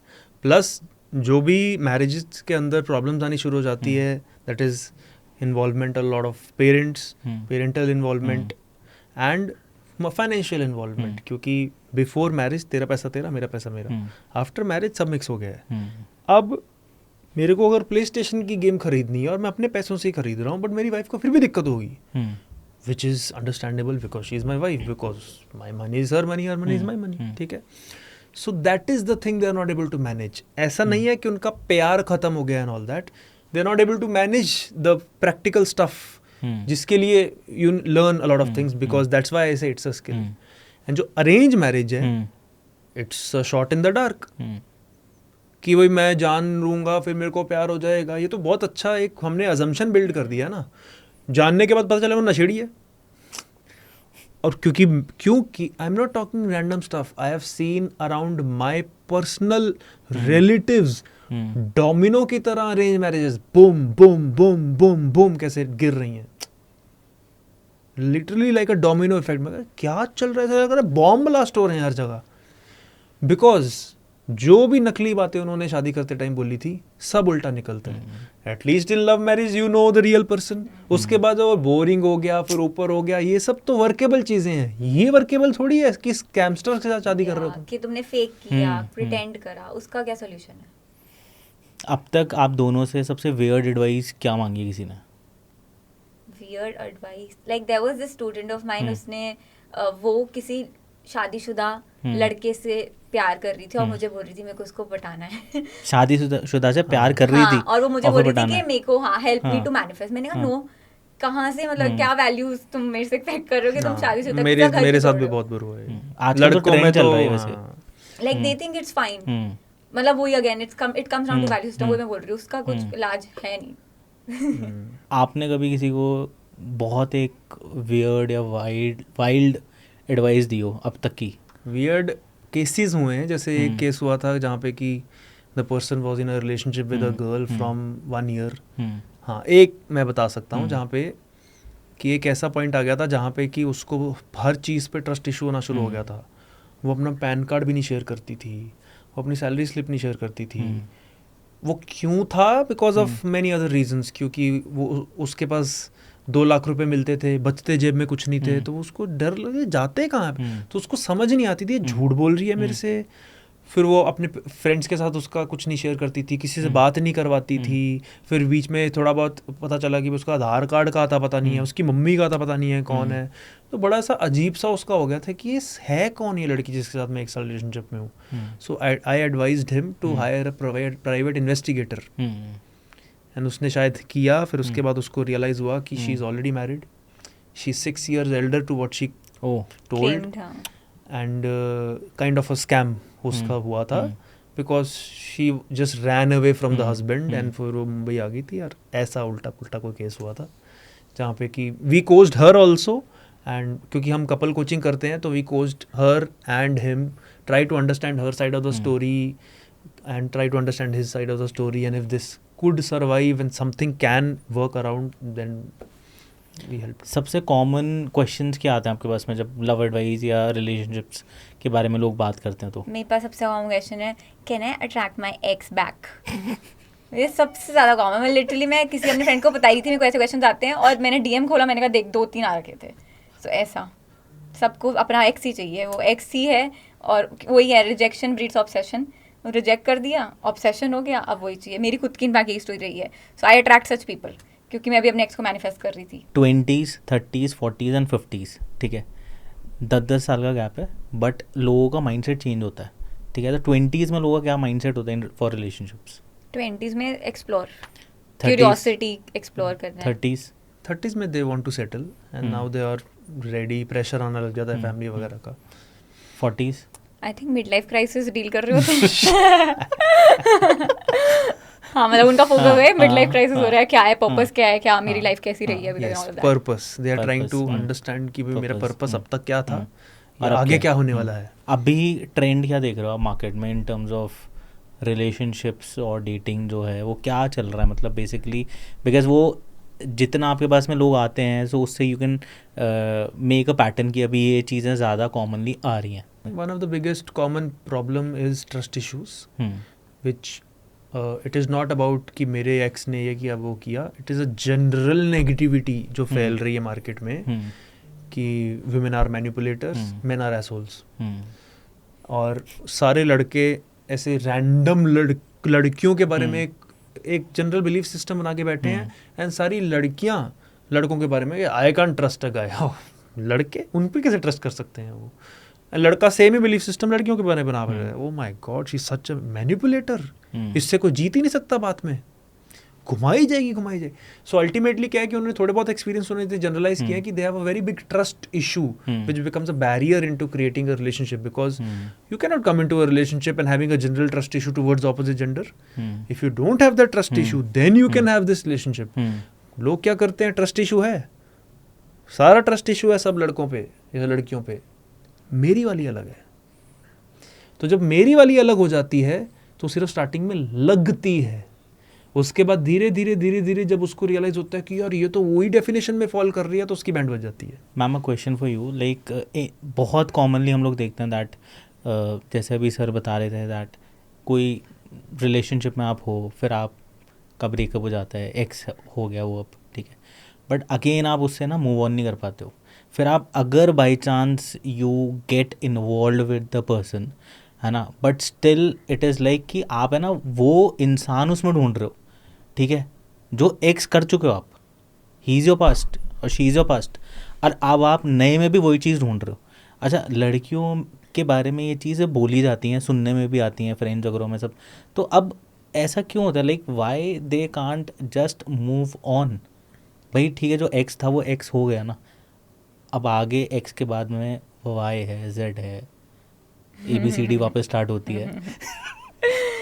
प्लस जो भी मैरिजेस के अंदर प्रॉब्लम्स आनी शुरू हो जाती है, that is involvement a lot of parents, parental involvement and financial involvement, क्योंकि बिफोर मैरिज तेरा पैसा तेरा, मेरा पैसा मेरा. आफ्टर मैरिज सब मिक्स हो गया है. अब मेरे को अगर प्ले स्टेशन की गेम खरीदनी है और मैं अपने पैसों से ही खरीद रहा हूँ, बट मेरी वाइफ को फिर भी दिक्कत होगी, which is understandable because she is my wife, because my money is her money, her money is my money, ठीक है. So that is the thing they are not able to manage. ऐसा नहीं है कि उनका प्यार खत्म हो गया and all that, they are not able to manage the practical stuff, जिसके लिए you learn a lot of things, because that's why I से इट्स अ स्किल. एंड जो अरेंज मैरिज है, it's a shot in the dark, कि वही मैं जान लूँगा फिर मेरे को प्यार हो जाएगा. ये तो बहुत अच्छा एक हमने अजम्पशन बिल्ड कर दिया ना, जानने के बाद पता चला वो नशेड़ी है. और क्योंकि आई am not talking random stuff, I have seen around my personal relatives domino की तरह arrange marriages boom boom boom boom boom कैसे गिर रही हैं, लिटरली लाइक अ डोमिनो इफेक्ट. मैं क्या चल रहा है, ऐसा बॉम्ब ब्लास्ट हो रहे हैं हर जगह. बिकॉज जो भी नकली बातें उन्होंने शादी करते टाइम बोली थी सब उल्टा निकलता है. At least in love marriage you know the real person. उसके बाद और बोरिंग हो गया, फिर ऊपर हो गया, ये सब तो वर्केबल चीजें हैं. ये वर्केबल थोड़ी है कि स्कैमस्टर के साथ शादी कर रहे हो कि तुमने फेक किया, प्रिटेंड करा, उसका क्या सोल्यूशन है. अब तक आप दोनों से सबसे वियर्ड एडवाइस क्या मांगी किसी ने? Weird advice, like there was this student of mine, उसने वो किसी शादीशुदा लड़के से प्यार कर रही थी और मुझे बोल रही थी मेरे को उसको पटाना है. शादीशुदा से प्यार कर रही थी और वो मुझे बोल रही थी कि मेरे को हेल्प मी टू मैनिफेस्ट. मैंने कहा नो, कहाँ से, मतलब क्या वैल्यूज तुम मेरे से एक्सपेक्ट कर रहे हो कि तुम शादीशुदा मेरे साथ भी बहुत बुरा हुआ है. आजकल तो ट्रेंड चल रहा है वैसे, like they think it's fine. मतलब वही again it comes down to value system. वो मैं बोल रही हूँ उसका कुछ इलाज है नहीं. आपने कभी किसी को बहुत एक वियर्ड या वाइल्ड एडवाइस दी हो अब तक की? वियर्ड केसेस हुए हैं, जैसे एक केस हुआ था जहाँ पे कि the person was in a relationship with a girl from 1 year. हाँ, एक मैं बता सकता हूँ जहाँ पे कि एक ऐसा पॉइंट आ गया था जहाँ पे कि उसको हर चीज़ पे ट्रस्ट इशू होना शुरू हो गया था. वो अपना पैन कार्ड भी नहीं शेयर करती थी, वो अपनी सैलरी स्लिप नहीं शेयर करती थी. वो क्यों था? Because of many other reasons. क्योंकि वो उसके पास 2 लाख रुपए मिलते थे, बचते जेब में कुछ नहीं थे, तो उसको डर लगे जाते कहाँ पे. तो उसको समझ नहीं आती थी झूठ बोल रही है मेरे से. फिर वो अपने फ्रेंड्स के साथ उसका कुछ नहीं शेयर करती थी, किसी से बात नहीं करवाती थी. फिर बीच में थोड़ा बहुत पता चला कि उसका आधार कार्ड का आता पता नहीं है, उसकी मम्मी का आता पता नहीं है कौन है. तो बड़ा सा अजीब सा उसका हो गया था कि ये है कौन ये लड़की जिसके साथ मैं 1 साल रिलेशनशिप में हूँ. So I advised him to hire a private investigator. And उसने शायद किया. फिर उसके बाद उसको रियलाइज़ हुआ कि she is already married, she is 6 years elder to what she oh told, Claimed, हाँ. and kind of a scam उसका हुआ था, because she just ran away from the husband and फिर वो मुंबई आ गई थी यार. ऐसा उल्टा पुल्टा कोई केस हुआ था जहाँ पे कि we coached her also, and क्योंकि हम कपल कोचिंग करते हैं तो we coached her and him, try to understand her side of the story and try to understand his side of the story, and if this could survive and something can work around, then we help. सबसे common questions क्या आते हैं आपके पास में जब love advice या relationships के बारे में लोग बात करते हैं तो? मेरे पास सबसे कॉमन क्वेश्चन है, can I attract my x back? ये सबसे ज़्यादा कॉमन. मैं लिटरली मैं किसी अपने फ्रेंड को बताई थी मेरे को ऐसे क्वेश्चन आते हैं, और मैंने डीएम खोला, मैंने कहा देख 2-3 आ रखे थे. सो ऐसा सबको अपना एक्स ही चाहिए, वो एक्स ही है, और वही है रिजेक्शन ब्रीड्स ऑब्सेशन. रिजेक्ट कर दिया, ऑब्सेशन हो गया, अब वही चाहिए. मेरी खुद की इन बैक स्टोरी रही है. सो आई अट्रैक्ट सच पीपल, क्योंकि मैं अभी अपने एक्स को मैनिफेस्ट कर रही थी. 20s 30s 40s and 50s, ठीक है, 10-10 साल का गैप है, बट लोगों का माइंडसेट चेंज होता है, ठीक है. तो 20s में लोगों का क्या माइंडसेट होता है फॉर रिलेशनशिप्स? 20s में एक्सप्लोर, 30s क्यूरियोसिटी एक्सप्लोर करना है. 30s में they want to settle and now they are ready, pressure आना लग जाता है फैमिली वगैरह का. 40s I think mid life crisis deal कर रहे होते हैं. हाँ, मतलब उनका फोकस है मिड लाइफ क्राइसिस हो रहा है, क्या है पर्पस, क्या है, क्या मेरी लाइफ कैसी रही है. Yes, purpose. They are trying to understand कि भाई मेरा पर्पस अब तक क्या था और आगे क्या होने वाला है. अभी ट्रेंड क्या देख रहे हो आप मार्केट में इन टर्म्स ऑफ रिलेशनशिप्स और डेटिंग जो है वो क्या चल रहा है? मतलब बेसिकली बिकॉज वो जितना आपके पास में लोग आते हैं सो उससे you can make a pattern कि अभी ये चीज़ें ज़्यादा कॉमनली आ रही हैं. One of the biggest common problem is trust issues, which it is not about कि मेरे एक्स ने ये किया वो किया. It is a general negativity जो फैल रही है मार्केट में कि women are manipulators, men are assholes. और सारे लड़के ऐसे रैंडम लड़कियों के बारे में एक जनरल बिलीफ सिस्टम बना के बैठे हैं, एंड सारी लड़कियां लड़कों के बारे में आई कांट ट्रस्ट अ गाय. लड़के उन पे कैसे ट्रस्ट कर सकते हैं वो? लड़का सेम ही बिलीफ सिस्टम लड़कियों के बारे में बना रहा है. Oh my God, she is such a manipulator. इससे कोई जीत ही नहीं सकता बात में, घुमाई जाएगी. सो अल्टीमेटली क्या है कि उन्होंने थोड़े बहुत एक्सपीरियंस उन्होंने जनरलाइज किया कि they have a very big trust issue which becomes a barrier into creating a relationship, because you can not come into a relationship and having a general trust issue towards opposite gender. If you don't have that trust issue then you can have this relationship. लोग क्या करते हैं, trust issue है, सारा trust issue है सब लड़कों पे या लड़कियों पे, मेरी वाली अलग है. तो जब मेरी वाली अलग हो जाती है तो सिर्फ स्टार्टिंग में लगती है, उसके बाद धीरे धीरे जब उसको रियलाइज होता है कि यार ये तो वही डेफिनेशन में फॉल कर रही है, तो उसकी बैंड बज जाती है. Ma'am a question for you, like बहुत कॉमनली हम लोग देखते हैं दैट जैसे अभी सर बता रहे थे दैट कोई रिलेशनशिप में आप हो, फिर आपका ब्रेकअप हो जाता है, एक्स हो गया वो अब, ठीक है, बट अगेन आप उससे ना मूव ऑन नहीं कर पाते हो. फिर आप अगर by chance you get involve with the person, है ना, but still it is like कि आप है ना वो इंसान उसमें ढूंढ रहे हो, ठीक है, जो एक्स कर चुके हो आप. ही इज़ योर पास्ट और शी इज़ योर पास्ट, और अब आप नए में भी वही चीज़ ढूंढ रहे हो. अच्छा, लड़कियों के बारे में ये चीज़ें बोली जाती हैं, सुनने में भी आती हैं फ्रेंड्स वगैरह में सब, तो अब ऐसा क्यों होता है? Like why they can't just move on? भाई ठीक है, जो एक्स था वो एक्स हो गया ना, अब आगे एक्स के बाद में वाई है, जेड है, ABCD वापस स्टार्ट होती है.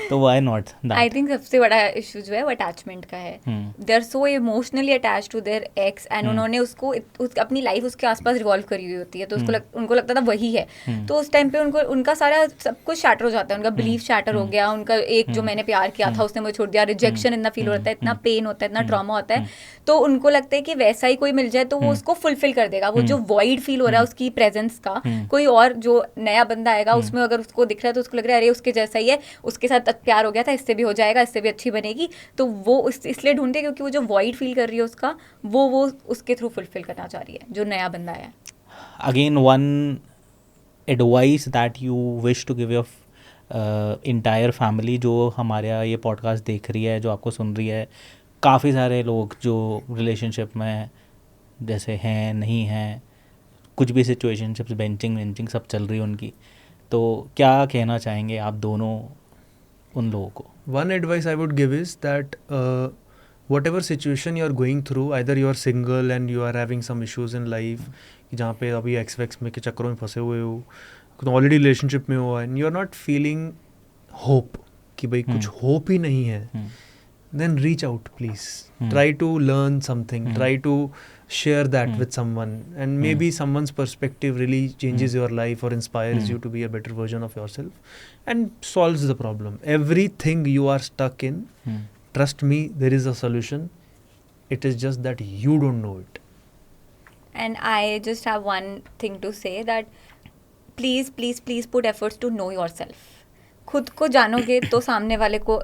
तो वाई नॉट? आई थिंक सबसे बड़ा इशू जो है वो अटैचमेंट का है. They are so emotionally attach to their ex, and उन्होंने उसको अपनी लाइफ उसके आसपास रिवॉल्व करी हुई होती है, तो उसको उनको लगता था वही है. तो उस टाइम पे उनका सारा सब कुछ शैटर हो जाता है, उनका बिलीफ शैटर हो गया, उनका एक जो मैंने प्यार किया था उसने मुझे छोड़ दिया, रिजेक्शन इतना फील होता है, इतना पेन होता है, इतना ट्रॉमा होता है. तो उनको लगता है कि वैसा ही कोई मिल जाए तो वो उसको फुलफिल कर देगा. वो जो वॉइड फील हो रहा है उसकी प्रेजेंस का, कोई और जो नया बंदा आएगा उसमें अगर उसको दिख रहा है तो उसको लग रहा है अरे उसके जैसा ही है, उसके साथ प्यार हो गया था, इससे भी हो जाएगा, इससे भी अच्छी बनेगी. तो वो इसलिए ढूंढते क्योंकि वो जो वॉइड फील कर रही है उसका, वो उसके थ्रू फुलफिल करना चाह रही है जो नया बंदा आया. Again one advice that you wish to give your entire family जो हमारे ये पॉडकास्ट देख रही है, जो आपको सुन रही है, काफ़ी सारे लोग जो रिलेशनशिप में जैसे हैं नहीं हैं, कुछ भी सिचुएशनशिप्स बेंचिंग सब चल रही है उनकी, तो क्या कहना चाहेंगे आप दोनों उन लोगों को? One advice I would give is that whatever situation you are going through, either you are single and you are having some issues in life, कि जहाँ पे अभी एक्स वैक्स में के चक्करों में फंसे हुए हो, तो ऑलरेडी रिलेशनशिप में हो and you are not feeling hope कि भाई कुछ होप ही नहीं है, then reach out please. Try to learn something, try to share that with someone, and maybe someone's perspective really changes your life or inspires you to be a better version of yourself and solves the problem. Everything you are stuck in, trust me, there is a solution. It is just that you don't know it. And I just have one thing to say, that please please please put efforts to know yourself. खुद को जानोगे तो सामने वाले को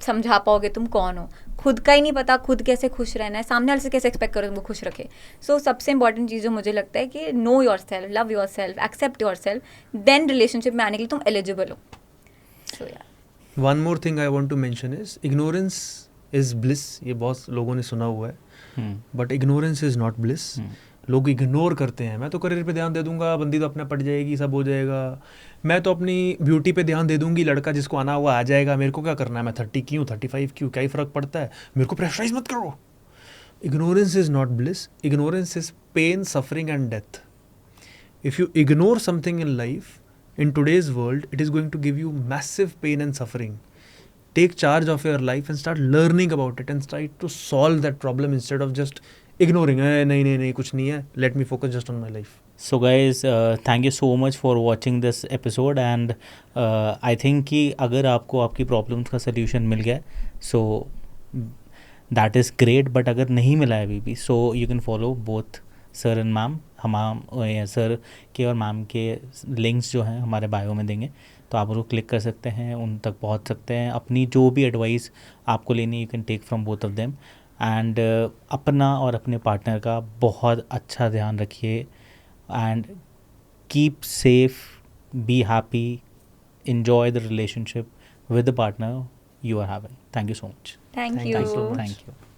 समझा पाओगे तुम कौन हो. खुद का ही नहीं पता खुद कैसे खुश रहना है, सामने वाले से कैसे एक्सपेक्ट करो तुमको खुश रखे. सो सबसे इंपॉर्टेंट चीज़ जो मुझे लगता है कि know yourself, love yourself, accept yourself, then relationship में आने के लिए तुम एलिजिबल हो. सो या One more thing I want to mention is ignorance is bliss. ये बहुत लोगों ने सुना हुआ है, but ignorance is not bliss. लोग इग्नोर करते हैं, मैं तो करियर पे ध्यान दे दूंगा, बंदी तो अपने पट जाएगी, सब हो जाएगा, मैं तो अपनी ब्यूटी पे ध्यान दे दूंगी, लड़का जिसको आना हुआ आ जाएगा, मेरे को क्या करना है, मैं 30 क्यों 35 क्यों, क्या ही फ़र्क पड़ता है, मेरे को प्रेशराइज मत करो. Ignorance is not bliss. Ignorance is pain, suffering and death. If you ignore something in life, in today's world, it is going to give you massive pain and suffering. Take charge of your life and start learning about it and try to solve that problem instead of just ignoring. नहीं कुछ नहीं है, let me focus just on my life. So guys, thank you so much for watching this episode, and I think कि अगर आपको आपकी problems का solution मिल गया, so that is great, but अगर नहीं मिला है अभी भी, so you can follow both sir and ma'am. हम सर के और मैम के लिंक्स जो हैं हमारे बायो में देंगे, तो आप उनको क्लिक कर सकते हैं, उन तक पहुंच सकते हैं. अपनी जो भी एडवाइस आपको लेनी, you can take from both of them. And अपना और अपने पार्टनर का बहुत अच्छा ध्यान रखिए, and keep safe, be happy, enjoy the relationship with the partner you are having. Thank you so much. Thank Thanks so you. much. Thank you.